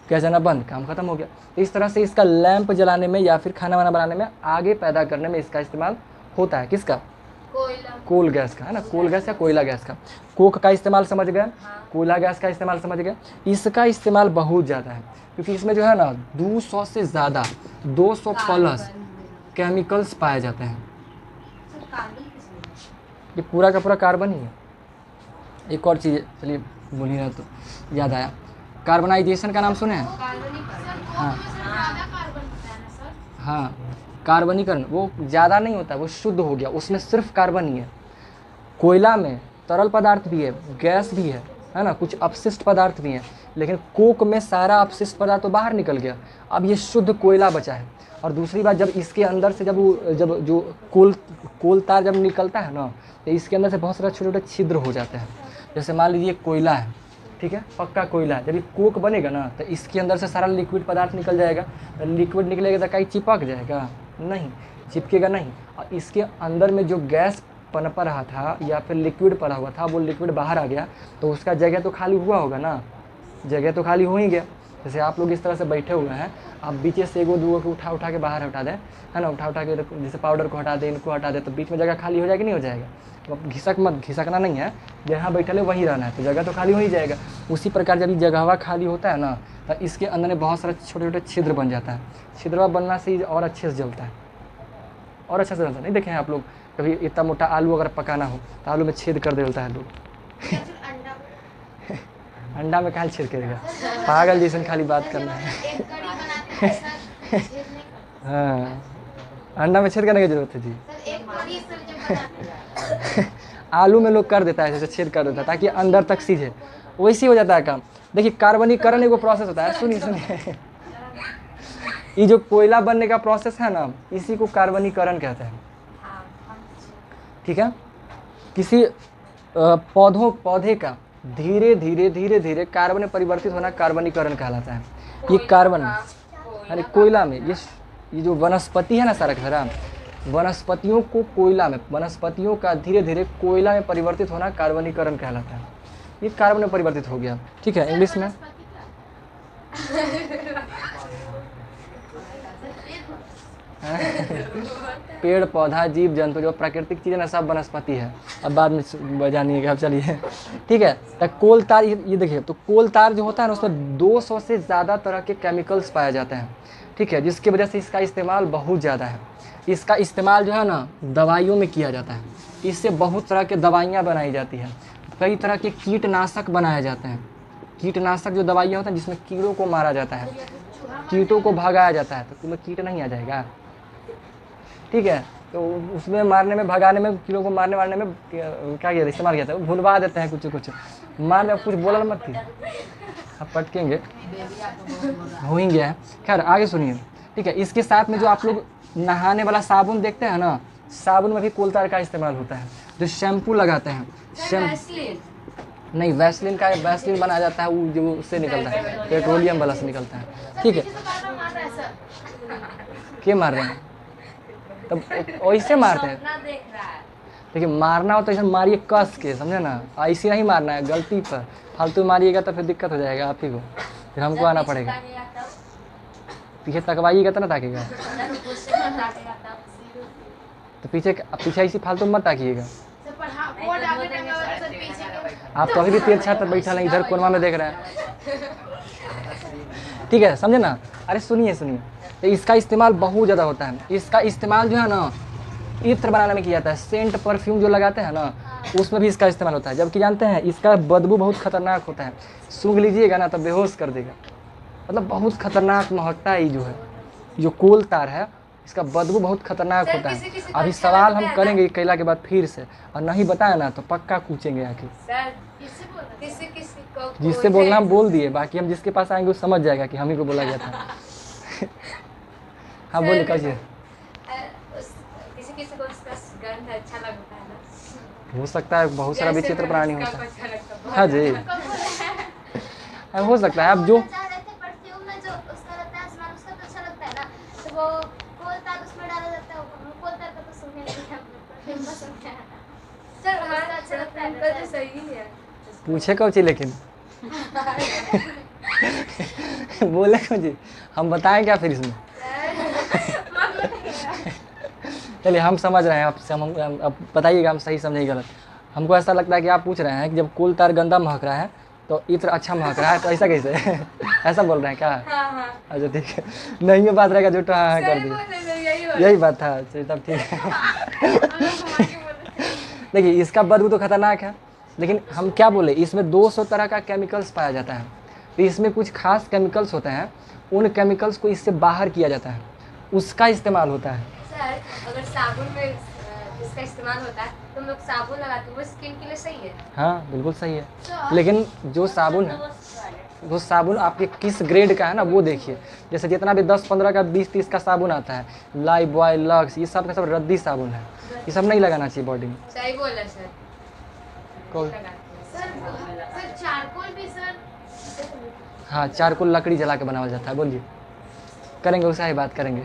गैस जाना बंद, काम खत्म हो गया। तो इस तरह से इसका लैंप जलाने में या फिर खाना वाना बनाने में, आगे पैदा करने में इसका इस्तेमाल होता है। किसका? कोल गैस का, है ना, कोल गैस या कोयला गैस का। कोक का इस्तेमाल समझ गए, कोयला गैस का इस्तेमाल समझ गए। इसका इस्तेमाल बहुत ज़्यादा है, क्योंकि इसमें जो है ना 200 से ज़्यादा 200 प्लस केमिकल्स पाए जाते हैं। ये पूरा का पूरा कार्बन ही है। एक और चीज़, चलिए बोलिए ना तो याद आया, कार्बनाइजेशन का नाम सुने हैं? हाँ हाँ, कार्बनीकरण वो ज़्यादा नहीं होता, वो शुद्ध हो गया, उसमें सिर्फ कार्बन ही है। कोयला में तरल पदार्थ भी है, गैस भी है ना, कुछ अपशिष्ट पदार्थ भी हैं, लेकिन कोक में सारा अपशिष्ट पदार्थ तो बाहर निकल गया, अब ये शुद्ध कोयला बचा है। और दूसरी बात, जब इसके अंदर से जब जो कोल तार जब निकलता है ना, तो इसके अंदर से बहुत सारे छोटे छोटे छिद्र हो जाते हैं। जैसे मान लीजिए कोयला है, ठीक है, पक्का कोयला है, जब ये कोक बनेगा ना, तो इसके अंदर से सारा लिक्विड पदार्थ निकल जाएगा। लिक्विड निकलेगा तो कहीं चिपक जाएगा? नहीं, चिपकेगा नहीं। और इसके अंदर में जो गैस पनपा रहा था या फिर लिक्विड पड़ा हुआ था, वो लिक्विड बाहर आ गया, तो उसका जगह तो खाली हुआ होगा ना, जगह तो खाली हो ही गया। जैसे आप लोग इस तरह से बैठे हुए हैं, आप बीच से एगो दूगो को उठा के बाहर हटा दें, है ना, उठा के जैसे पाउडर को हटा दें, इनको हटा दें, तो बीच में जगह खाली हो जाएगी, नहीं हो जाएगा? तो अब घिसकना नहीं है, जहाँ बैठे है वहीं रहना है, तो जगह तो खाली हो ही जाएगा। उसी प्रकार जब ये जगह खाली होता है ना, तो इसके अंदर में बहुत सारे छोटे छोटे छिद्र बन जाता है। छिद्र बनना से और अच्छे से जलता है, और अच्छा से जलता है। नहीं देखे हैं आप लोग कभी इतना मोटा आलू अगर पकाना हो तो आलू में छेद कर देता है लोग। अंडा में कहाँ छेद करेगा, पागल जैसे खाली बात करना है। हाँ, अंडा में छेद करने की जरूरत है जी। आलू में लोग कर देता है, जैसे छेद कर देता है ताकि अंदर तक सीझे। वैसे ही हो जाता है काम। देखिए कार्बनीकरण एक प्रोसेस होता है, सुनिए सुनिए ये जो कोयला बनने का प्रोसेस है ना, इसी को कार्बनीकरण कहते हैं। ठीक है, किसी पौधे का धीरे धीरे कार्बन में परिवर्तित होना कार्बनीकरण कहलाता है। ये कार्बन अरे कोयला में ये जो वनस्पति है ना सारा वनस्पतियों को कोयला में, वनस्पतियों का धीरे धीरे कोयला में परिवर्तित होना कार्बनीकरण कहलाता है। ये कार्बन में परिवर्तित हो गया। ठीक है, इंग्लिश में पेड़ पौधा जीव जंतु जो प्राकृतिक चीज़ें ना सब वनस्पति है। अब बाद में जानिएगा। अब चलिए ठीक है, तो कोल तार ये देखिए, तो कोल तार जो होता है ना उसमें 200 से ज़्यादा तरह के केमिकल्स पाए जाते हैं। ठीक है, जिसकी वजह से इसका इस्तेमाल बहुत ज़्यादा है। इसका इस्तेमाल जो है ना दवाइयों में किया जाता है। इससे बहुत तरह के दवाइयाँ बनाई जाती हैं, कई तरह के कीटनाशक बनाए जाते हैं। कीटनाशक जो दवाइयाँ होती हैं जिसमें कीड़ों को मारा जाता है, कीटों को भगाया जाता है। तो तुम्हें कीट नहीं आ जाएगा। ठीक है, तो उसमें मारने में भगाने में कीड़ों को मारने वारने में क्या किया इस्तेमाल किया था, भुलवा देते हैं कुछ मारने। कुछ बोला मत थी, अब पटकेंगे हो ही गया है। खैर आगे सुनिए। ठीक है, इसके साथ में जो आप लोग नहाने वाला साबुन देखते हैं ना, साबुन में भी कोल तार का इस्तेमाल होता है। जो शैम्पू लगाते हैं, नहीं वैसलीन का वैसलीन बनाया जाता है, वो जो उससे निकलता है, पेट्रोलियम वाला से निकलता है। ठीक है, क्या मार रहे हैं तब वैसे मारते हैं। देखिए मारना हो तो ऐसा मारिए कस के, समझे ना, ऐसे नहीं मारना है गलती पर। फालतू मारिएगा तो फिर दिक्कत हो जाएगा आप ही को, फिर हमको आना पड़ेगा। पीछे तकवाइएगा तो ना ताकेगा, तो पीछे ऐसी फालतू मत ताकिएगा। आप तो अभी भी तेज छात्र बैठा नहीं, इधर कोनमा में देख रहे हैं। ठीक है, समझे ना। अरे सुनिए, तो इसका इस्तेमाल बहुत ज़्यादा होता है। इसका इस्तेमाल जो है ना इत्र बनाने में किया जाता है। सेंट परफ्यूम जो लगाते हैं ना उसमें भी इसका इस्तेमाल होता है। जबकि जानते हैं इसका बदबू बहुत खतरनाक होता है, सूंघ लीजिएगा ना तो बेहोश कर देगा। मतलब बहुत खतरनाक महकता है। ये जो कोल तार है इसका बदबू बहुत खतरनाक होता है। अभी सवाल हम करेंगे कैला के बाद फिर से, और नहीं बताया ना तो पक्का पूछेंगे आके। जिससे बोलना हम बोल दिए, बाकी हम जिसके पास आएंगे वो समझ जाएगा कि हम ही को बोला गया था। हाँ बोलिए, कैसे किसी को उसका गंध अच्छा लगता है ना, हो सकता है, बहुत सारा विचित्र प्राणी होता है। हाँ जी हो सकता है। अब जो पूछे कौन ची लेकिन बोले कौन जी, हम बताएं क्या फिर इसमें। चलिए हम समझ रहे हैं आपसे, हम अब बताइएगा हम सही समझे गलत। हमको ऐसा लगता है कि आप पूछ रहे हैं कि जब कोल तार गंदा महक रहा है तो इत्र अच्छा महक रहा है, तो ऐसा कैसे ऐसा बोल रहे हैं क्या? अच्छा ठीक है, नहीं ये बात रहेगा जो हाँ कर दिए, यही बात था। चलिए तब ठीक है। देखिए इसका बदबू तो खतरनाक है, लेकिन हम क्या बोले, इसमें 200 तरह का केमिकल्स पाया जाता है। तो इसमें कुछ खास केमिकल्स होते हैं, उन केमिकल्स को इससे बाहर किया जाता है, उसका इस्तेमाल होता है। सर अगर साबुन में इसका इस्तेमाल होता है तो हम लोग साबुन लगाते हैं, वो स्किन के लिए सही है? हाँ बिल्कुल सही है, लेकिन जो साबुन है वो साबुन आपके किस ग्रेड का है ना वो देखिए। जैसे जितना भी 10, 15 का 20, 30 का साबुन आता है, लाइफ बॉय, लक्स, ये सब का सब रद्दी साबुन है, ये सब नहीं लगाना चाहिए बॉडी में। सही बोला सर। कौन? सर चारकोल भी सर? हाँ चारकोल लकड़ी जला के बनाया जाता है। बोलिए, करेंगे उसका ही बात करेंगे।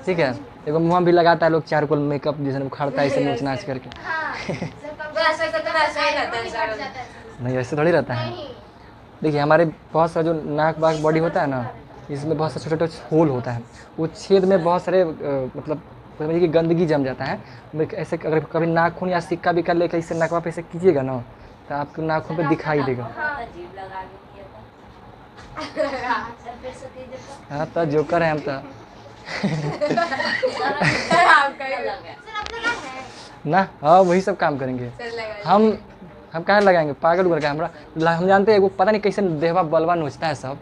ठीक है, देखो मुँह भी लगाता है लोग चारकोल, मेकअप जैसे उखाड़ता है इसे नोच नाच करके। नहीं ऐसे थोड़ी रहता है। देखिए हमारे बहुत सारा जो नाक बाक बॉडी होता है ना, इसमें बहुत सारे छोटे छोटे होल होता है, वो छेद में बहुत सारे मतलब समझिए कि गंदगी जम जाता है। ऐसे अगर कभी नाखून या सिक्का भी कर लेकर इससे नाकवा पे ऐसे कीजिएगा ना तो आपके नाखून पे दिखाई देगा। हाँ तो जोकर है हम तो ना। हाँ वही सब काम करेंगे हम कहाँ लगाएंगे, पागल उगल का हमरा। हम जानते हैं वो पता नहीं कैसे देहवा बलवा नोचता है सब,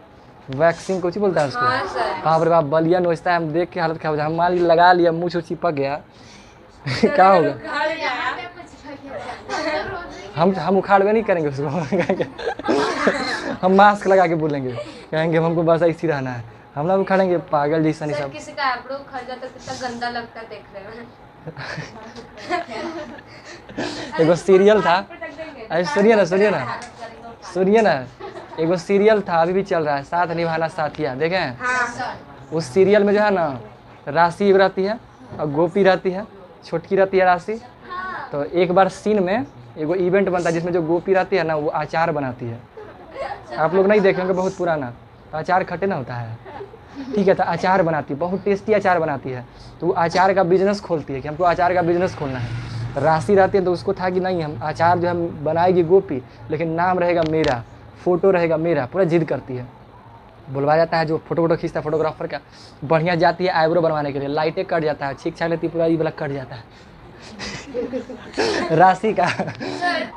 वैक्सीन कुछ बोलता है उसको। बाप रे बाप बलिया नोचता है, हम देख के हालत खराब हो जाए। हम मान ली लगा लिया, मुँह छू चिपक गया क्या होगा। हम उखाड़वे नहीं करेंगे उसको हम मास्क लगा के बोलेंगे, कहेंगे हमको बस ऐसे ही रहना है, हम ना उखाड़ेंगे पागल जैसा नहीं सर सब। किसी का आईब्रो उखड़ जाता है कितना गंदा लगता है देखने में। एगो सीरियल था, अरे सुनिए ना एगो सीरियल था अभी भी चल रहा है, साथ निभाना साथिया, देखे हैं? उस सीरियल में जो है ना राशि रहती है और गोपी रहती है, छोटकी रहती है राशि। तो एक बार सीन में एगो इवेंट बनता है जिसमें जो गोपी रहती है ना वो अचार बनाती है। आप लोग नहीं देखे होंगे, बहुत पुराना। तो अचार खट्टे ना होता है, ठीक है, तो अचार बनाती है, बहुत टेस्टी अचार बनाती है। तो वो अचार का बिजनेस खोलती है कि हमको अचार का बिजनेस खोलना है। तो राशि रहती है तो उसको था कि नहीं हम अचार जो हम बनाएगी गोपी, लेकिन नाम रहेगा मेरा, फ़ोटो रहेगा मेरा, पूरा जिद करती है। बुलवा जाता है जो फोटो खींचता है फोटोग्राफर का, बढ़िया जाती है आईब्रो बनवाने के लिए, लाइटें कट जाता है, छींक छाक लेती है, पूरा ये वाला कट जाता है राशि का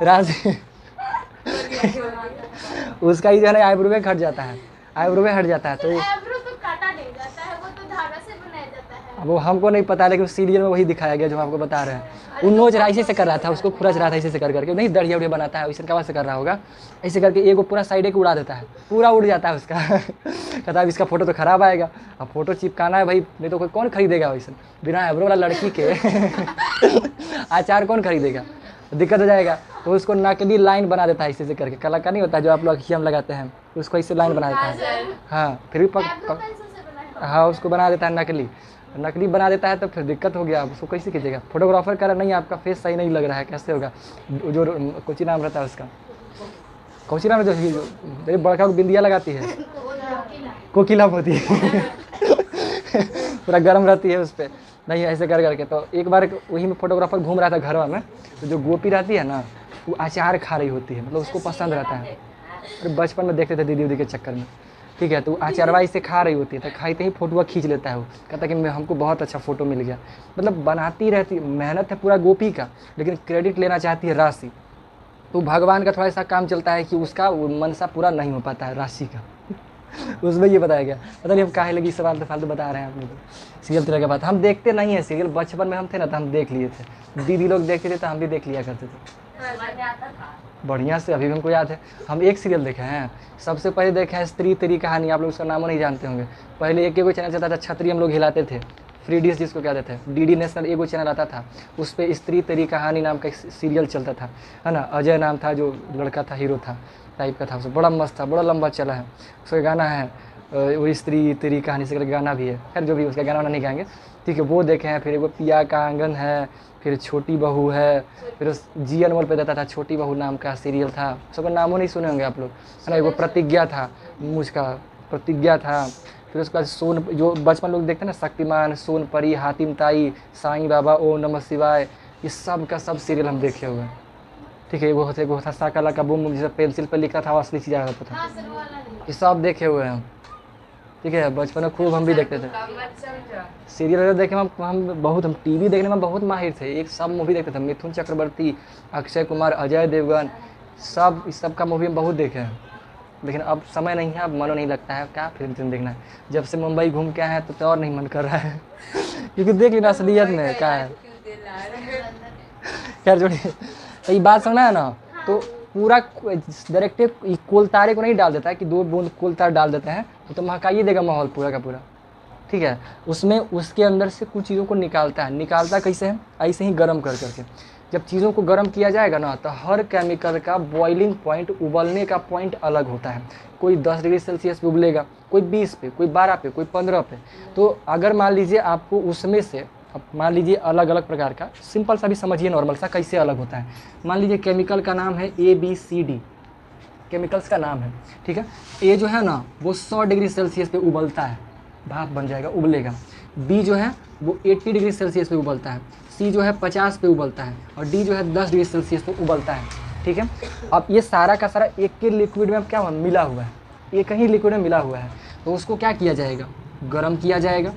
राशि उसका ही जो है ना आईब्रो में हट जाता है, आईब्रो में हट जाता है। तो आईब्रो तो काटा नहीं जाता है, वो तो धागा से बनाया जाता है। अब वो हमको नहीं पता, लेकिन सीरियल में वही दिखाया गया जो हम आपको बता रहे हैं। वो नोच रहा ऐसे से कर रहा था, उसको खुरच रहा था ऐसे से कर करके, नहीं दड़िया उड़िया बनाता है वैसे कहाँ से कर रहा होगा, ऐसे करके एक पूरा साइड एक उड़ा देता है, पूरा उड़ जाता है उसका कहता है इसका फोटो तो खराब आएगा, अब फोटो चिपकाना है भाई, नहीं तो कोई कौन खरीदेगा वैसे बिना आईब्रो वाला लड़की के अचार कौन खरीदेगा, दिक्कत हो जाएगा। तो उसको नकली लाइन बना देता है ऐसे करके, कलाकार नहीं होता जो आप लोग अखियाँ लगाते हैं, उसको ऐसे लाइन बना देता है। हाँ फिर भी पेंसिल से बनाया। हाँ उसको बना देता है नकली बना देता है, तो फिर दिक्कत हो गया। अब उसको कैसे कीजिएगा, फोटोग्राफर कह रहा नहीं आपका फेस सही नहीं लग रहा है, कैसे होगा। जो कोची नाम रहता है उसका, कोची नाम जो बड़का को बिंदिया लगाती है, कोकिला होती है पूरा गर्म रहती है उस पर, नहीं ऐसे कर करके। तो एक बार वही में फोटोग्राफर घूम रहा था घर में, तो जो गोपी रहती है ना वो अचार खा रही होती है, मतलब उसको पसंद रहता है। अरे बचपन में देखते थे दीदी उदी के चक्कर में, ठीक है। तो अचारवा इसे खा रही होती है, तो खाते ही फोटो खींच लेता है वो, कहता है कि हमको बहुत अच्छा फोटो मिल गया। मतलब बनाती रहती, मेहनत है पूरा गोपी का, लेकिन क्रेडिट लेना चाहती है राशि। तो भगवान का थोड़ा सा काम चलता है कि उसका मनसा पूरा नहीं हो पाता है राशि का उसमें ये बताया गया। पता नहीं हम काहे लगी सवाल तो फालतू बता रहे हैं आप लोग। सीरियल तरह के बात हम देखते नहीं है, सीरियल बचपन में हम थे ना तो हम देख लिए थे, दीदी लोग देखते थे तो हम भी देख लिया करते थे बढ़िया से। अभी भी हमको याद है, हम एक सीरियल देखे हैं, सबसे पहले देखे हैं स्त्री तेरी कहानी, आप लोग उसका नाम नहीं जानते होंगे। पहले एक चैनल चलता था छतरी, हम लोग हिलाते थे, फ्री डिश जिसको कहते थे, डीडी नेशनल एगो चैनल आता था, उस पर स्त्री तेरी कहानी नाम का सीरियल चलता था, है ना। अजय नाम था जो लड़का था, हीरो था टाइप का था, उसको बड़ा मस्त था, बड़ा लंबा चला है। उसका गाना है वो स्त्री तेरी कहानी से करके गाना भी है, खैर जो भी उसका गाना नहीं गाएंगे, ठीक है। वो देखे हैं। फिर एगो पिया का आंगन है, फिर छोटी बहू है, फिर उस जी अनमोल पे देता था छोटी बहू नाम का सीरियल था, सबका नामों नहीं सुने होंगे आप लोग, है ना। एगो प्रतिज्ञा था, मुझका प्रतिज्ञा था। फिर उसके बाद सोन, जो बचपन लोग देखते हैं ना, शक्तिमान, सोनपरी, हातिम ताई, साईं बाबा, ओम नमः शिवाय, ये सब का सब सीरियल हम देखे हुए हैं, ठीक है। एगो था साकाला का बूम, जिसे पेंसिल पर लिखा था असली चीज़ आता था, हाँ सर वो वाला नहीं। ये सब देखे हुए हैं हम, ठीक है। बचपन में खूब हम भी देखते थे सीरियल वगैरह देखे में, हम बहुत, हम टीवी देखने में बहुत माहिर थे। एक सब मूवी देखते थे, मिथुन चक्रवर्ती, अक्षय कुमार, अजय देवगन, सब इस सब का मूवी हम बहुत देखे हैं। लेकिन अब समय नहीं है, अब मन नहीं लगता है, क्या फिल्म देखना है। जब से मुंबई घूम के आए हैं तो और नहीं मन कर रहा है क्योंकि देख लेना असलियत में क्या है। खैर जोड़िए, तो ये बात सुना है ना, तो पूरा डायरेक्ट कोल तारे को नहीं डाल देता है कि 2 बूंद कोल तार डाल देते हैं, तो महकाइए देगा माहौल पूरा का पूरा, ठीक है। उसमें उसके अंदर से कुछ चीज़ों को निकालता कैसे है, ऐसे ही गर्म कर करके। जब चीज़ों को गर्म किया जाएगा ना, तो हर केमिकल का बॉइलिंग पॉइंट, उबलने का पॉइंट अलग होता है। कोई 10 डिग्री सेल्सियस पे उबलेगा, कोई 20 पे, कोई 12 पे, कोई 15 पे। तो अगर मान लीजिए आपको उसमें से, अब मान लीजिए अलग अलग प्रकार का, सिंपल सा भी समझिए, नॉर्मल सा कैसे अलग होता है। मान लीजिए केमिकल का नाम है ABCD, केमिकल्स का नाम है, ठीक है। ए जो है ना वो 100 डिग्री सेल्सियस पे उबलता है, भाप बन जाएगा, उबलेगा। बी जो है वो 80 डिग्री सेल्सियस पे उबलता है, सी जो है 50 पे उबलता है, और डी जो है 10 डिग्री सेल्सियस पे उबलता है, ठीक है। अब ये सारा का सारा एक के लिक्विड में क्या मिला हुआ है, एक ही लिक्विड में मिला हुआ है। तो उसको क्या किया जाएगा, गर्म किया जाएगा।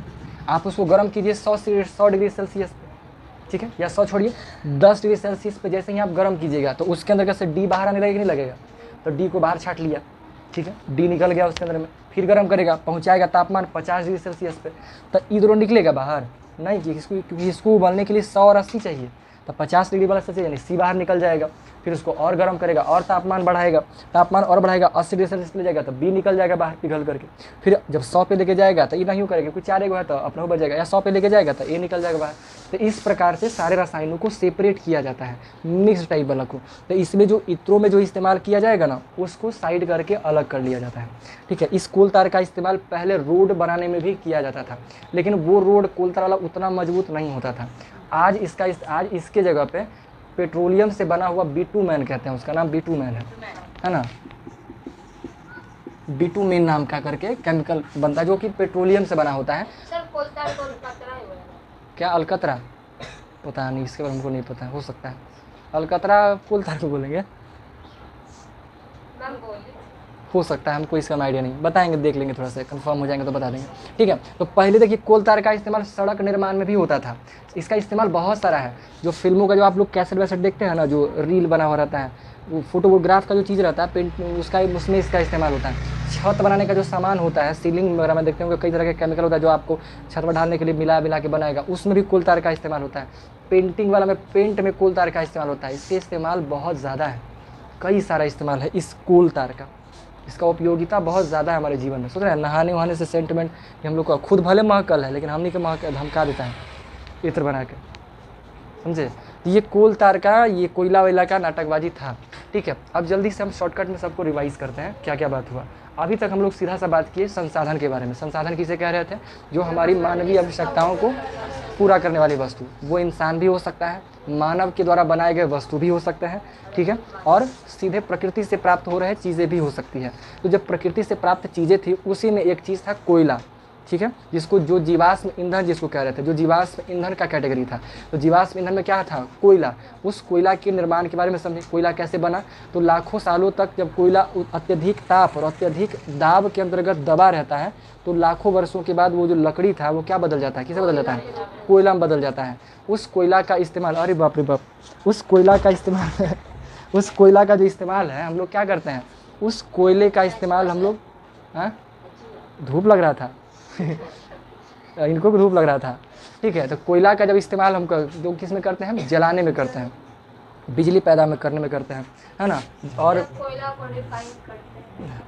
आप उसको गर्म कीजिए 100 डिग्री सेल्सियस पे, ठीक है, या 100 छोड़िए 10 डिग्री सेल्सियस पे। जैसे ही आप गर्म कीजिएगा तो उसके अंदर कैसे डी बाहर आने लगेगा कि नहीं लगेगा, तो डी को बाहर छाट लिया, ठीक है, डी निकल गया उसके अंदर में। फिर गर्म करेगा, पहुंचाएगा तापमान 50 डिग्री सेल्सियस पे, तो इधरों निकलेगा बाहर नहीं, क्योंकि इसको उबालने के लिए 100 और 80 चाहिए। तो 50 डिग्री वाला सबसे यानी सी बाहर निकल जाएगा, फिर उसको और गर्म करेगा और तापमान बढ़ाएगा, तापमान और बढ़ाएगा 80 डिग्री सेल्सियस ले जाएगा तो बी निकल जाएगा बाहर पिघल करके। फिर जब 100 पे लेके जाएगा तो ये नहीं करेगा, क्योंकि 4 एगो है तो अपना हो बचेगा, या 100 पे लेके जाएगा तो ए निकल जाएगा बाहर। तो इस प्रकार से सारे रसायनों को सेपरेट किया जाता है, मिक्स टाइप वाला को। तो इसमें जो इत्रों में जो इस्तेमाल किया जाएगा ना, उसको साइड करके अलग कर लिया जाता है, ठीक है। इस कोल तार का इस्तेमाल पहले रोड बनाने में भी किया जाता था, लेकिन वो रोड कोल तार वाला उतना मजबूत नहीं होता था। आज इसके जगह पे पेट्रोलियम से बना हुआ बिटुमेन कहते हैं, उसका नाम बिटुमेन है ना, बिटुमेन नाम का करके केमिकल बनता है जो कि पेट्रोलियम से बना होता है। सर कोलतार को अलकतरा ही बोला क्या अलकतरा? पता नहीं, इसके बारे में हमको नहीं पता, हो सकता है अलकतरा कोल तार को बोलेंगे, मैम बोली। हो सकता है, हमको इसका आइडिया नहीं, बताएंगे, देख लेंगे, थोड़ा सा कंफर्म हो जाएंगे तो बता देंगे, ठीक है। तो पहले देखिए कोल तार का इस्तेमाल सड़क निर्माण में भी होता था, इसका इस्तेमाल बहुत सारा है। जो फिल्मों का जो आप लोग कैसेट वैसेट देखते हैं ना, जो रील बना हुआ रहता है, वो फोटोग्राफ का जो चीज़ रहता है पेंट, उसमें इसका इस्तेमाल होता है। छत बनाने का जो सामान होता है, सीलिंग वगैरह में देखते होंगे कई तरह के केमिकल होता है जो आपको छत पर ढालने के लिए मिला के बनाएगा, उसमें भी कोल तार का इस्तेमाल होता है। पेंटिंग वाला में पेंट में कोल तार का इस्तेमाल होता है, इसके इस्तेमाल बहुत ज़्यादा है, कई सारा इस्तेमाल है इस कोल तार का, इसका उपयोगिता बहुत ज़्यादा है हमारे जीवन में। सोच रहे हैं नहाने वहाने से सेंटिमेंट हम लोग का खुद भले महकल है, लेकिन हमने के महक धमका देता है इत्र बना के, समझे। ये कोल तार का, ये कोयला वैला का नाटकबाजी था, ठीक है। अब जल्दी से हम शॉर्टकट में सबको रिवाइज करते हैं क्या क्या बात हुआ। अभी तक हम लोग सीधा सा बात किए संसाधन के बारे में। संसाधन किसे कह रहे थे? जो हमारी मानवीय आवश्यकताओं को पूरा करने वाली वस्तु, वो इंसान भी हो सकता है, मानव के द्वारा बनाए गए वस्तु भी हो सकते हैं, ठीक है, और सीधे प्रकृति से प्राप्त हो रहे चीज़ें भी हो सकती है। तो जब प्रकृति से प्राप्त चीज़ें थी, उसी में एक चीज़ था कोयला, ठीक है, जिसको जो जीवाश्म ईंधन जिसको कह रहे थे, जो जीवाश्म ईंधन का कैटेगरी था। तो जीवाश्म ईंधन में क्या था? कोयला। उस कोयला के निर्माण के बारे में समझे, कोयला कैसे बना। तो लाखों सालों तक जब कोयला अत्यधिक ताप और अत्यधिक दाब के अंतर्गत दबा रहता है, तो लाखों वर्षों के बाद वो जो लकड़ी था वो क्या बदल जाता है, किसे बदल जाता है? कोयला में बदल जाता है। उस कोयला का इस्तेमाल, अरे बाप रे बाप, उस कोयला का इस्तेमाल उस कोयला का जो इस्तेमाल है, हम लोग क्या करते हैं, उस कोयले का इस्तेमाल हम लोग, हाँ धूप लग रहा था इनको भी धूप लग रहा था, ठीक है। तो कोयला का जब इस्तेमाल हम जो किस में करते हैं, जलाने में करते हैं, बिजली पैदा में करने में करते हैं, है ना। और कोयला को रिफाइन करते हैं।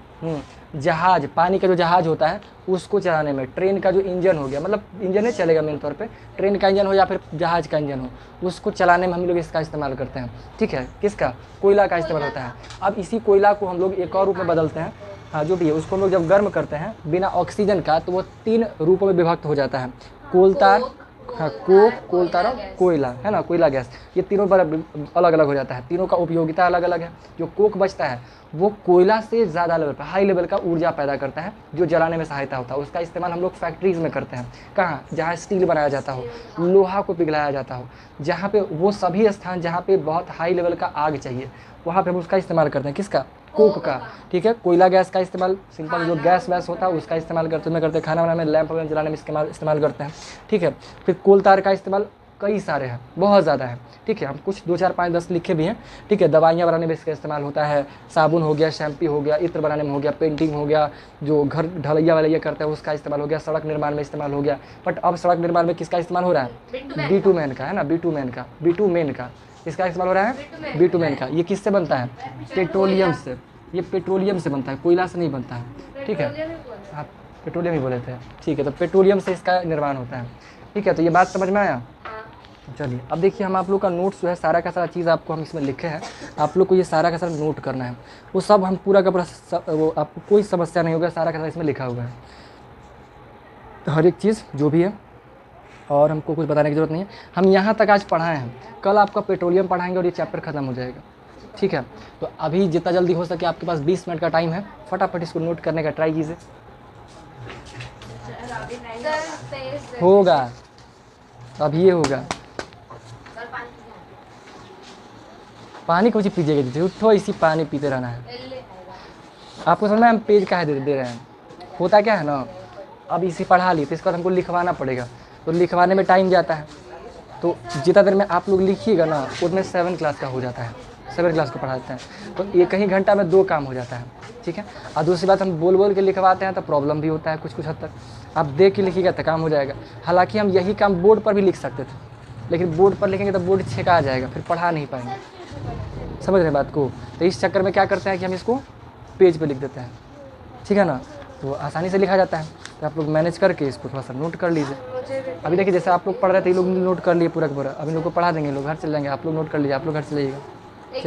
जहाज, पानी का जो जहाज होता है उसको चलाने में, ट्रेन का जो इंजन हो गया, मतलब इंजन नहीं चलेगा मेन तौर पे, ट्रेन का इंजन हो या फिर जहाज का इंजन हो, उसको चलाने में हम लोग इसका इस्तेमाल करते हैं, ठीक है। किसका? कोयला का इस्तेमाल होता है। अब इसी कोयला को हम लोग एक और रूप में बदलते हैं, हाँ जो भी है, उसको हम लोग जब गर्म करते हैं बिना ऑक्सीजन का, तो वो 3 रूपों में विभक्त हो जाता है। कोल तार, हाँ कोक, कोल तार और कोयला, है ना, कोयला गैस, ये तीनों पर अलग अलग हो जाता है। तीनों का उपयोगिता अलग अलग है। जो कोक बचता है वो कोयला से ज़्यादा लेवल पर, हाई लेवल का ऊर्जा पैदा करता है, जो जलाने में सहायता होता है। उसका इस्तेमाल हम लोग फैक्ट्रीज़ में करते हैं। कहाँ? जहाँ स्टील बनाया जाता हो, लोहा को पिघलाया जाता हो, जहाँ पे वो सभी स्थान जहाँ पे बहुत हाई लेवल का आग चाहिए, वहाँ पे हम उसका इस्तेमाल करते हैं। किसका? कोक का, ठीक है। कोयला गैस का इस्तेमाल, सिंपल जो गैस वैस होता है उसका इस्तेमाल करते हैं, खाना बनाने में, लैंप वगैरह जलाने में इस्तेमाल करते हैं, ठीक है। फिर कोल तार का इस्तेमाल कई सारे हैं, बहुत ज़्यादा है, ठीक है। हम कुछ 2 4 5 10 लिखे भी हैं, ठीक है। दवाइयाँ बनाने में इसका इस्तेमाल होता है, साबुन हो गया, शैम्पू हो गया, इत्र बनाने में हो गया, पेंटिंग हो गया, जो घर ढलैया वलैया करते हैं उसका इस्तेमाल हो गया, सड़क निर्माण में इस्तेमाल हो गया। बट अब सड़क निर्माण में किसका इस्तेमाल हो रहा है? बिटुमेन का, है ना, बिटुमेन का इसका इस्तेमाल हो रहा है, बिटुमेन का। ये किससे बनता है? पेट्रोलियम से। ये पेट्रोलियम से बनता है, कोयला से नहीं बनता है, ठीक है। आप पेट्रोलियम ही बोले थे, ठीक है। तो पेट्रोलियम से इसका निर्माण होता है, ठीक है। तो ये बात समझ में आया? चलिए अब देखिए, हम आप लोग का नोट्स जो है सारा का सारा चीज़ आपको हम इसमें लिखे हैं, आप लोग को ये सारा का सारा नोट करना है। वो सब हम पूरा का पूरा वो आपको कोई समस्या नहीं होगा, सारा का सारा इसमें लिखा हुआ है, तो हर एक चीज़ जो भी है, और हमको कुछ बताने की ज़रूरत नहीं है। हम यहाँ तक आज पढ़ाए हैं, कल आपका पेट्रोलियम पढ़ाएंगे और ये चैप्टर ख़त्म हो जाएगा, ठीक है। तो अभी जितना जल्दी हो सके आपके पास 20 मिनट का टाइम है, फटाफट इसको नोट करने का ट्राई कीजिए। होगा, अब ये होगा। पानी कुछ पीजिएगा, झूठो इसी पानी पीते रहना है। आपको समझ में हम पेज काहे दे रहे हैं? होता क्या है ना, अब इसी पढ़ा ली तो इसका हमको लिखवाना पड़ेगा, तो लिखवाने में टाइम जाता है। तो जितना देर में आप लोग लिखिएगा ना, उतने 7 क्लास का हो जाता है, 7 क्लास को पढ़ाते हैं, तो 1 ही घंटा में 2 काम हो जाता है, ठीक है। और दूसरी बात, हम बोल बोल के लिखवाते हैं तो प्रॉब्लम भी होता है कुछ हद तक। आप देख के लिखिएगा तो काम हो जाएगा। हालांकि हम यही काम बोर्ड पर भी लिख सकते थे, लेकिन बोर्ड पर लिखेंगे तो बोर्ड छेका जाएगा, फिर पढ़ा नहीं पाएंगे। समझ रहे हैं बात को? तो इस चक्कर में क्या करते हैं कि हम इसको पेज पे लिख देते हैं, ठीक है ना, तो आसानी से लिखा जाता है। तो आप लोग मैनेज करके इसको थोड़ा सा नोट कर लीजिए। मुझे भी अभी देखिए जैसे आप लोग पढ़ रहे थे, ये लोग नोट कर लिए पूरा का पूरा, अभी लोग को पढ़ा देंगे, लोग घर चले जाएंगे, आप लोग नोट कर लीजिए, आप लोग घर चले जाइएगा।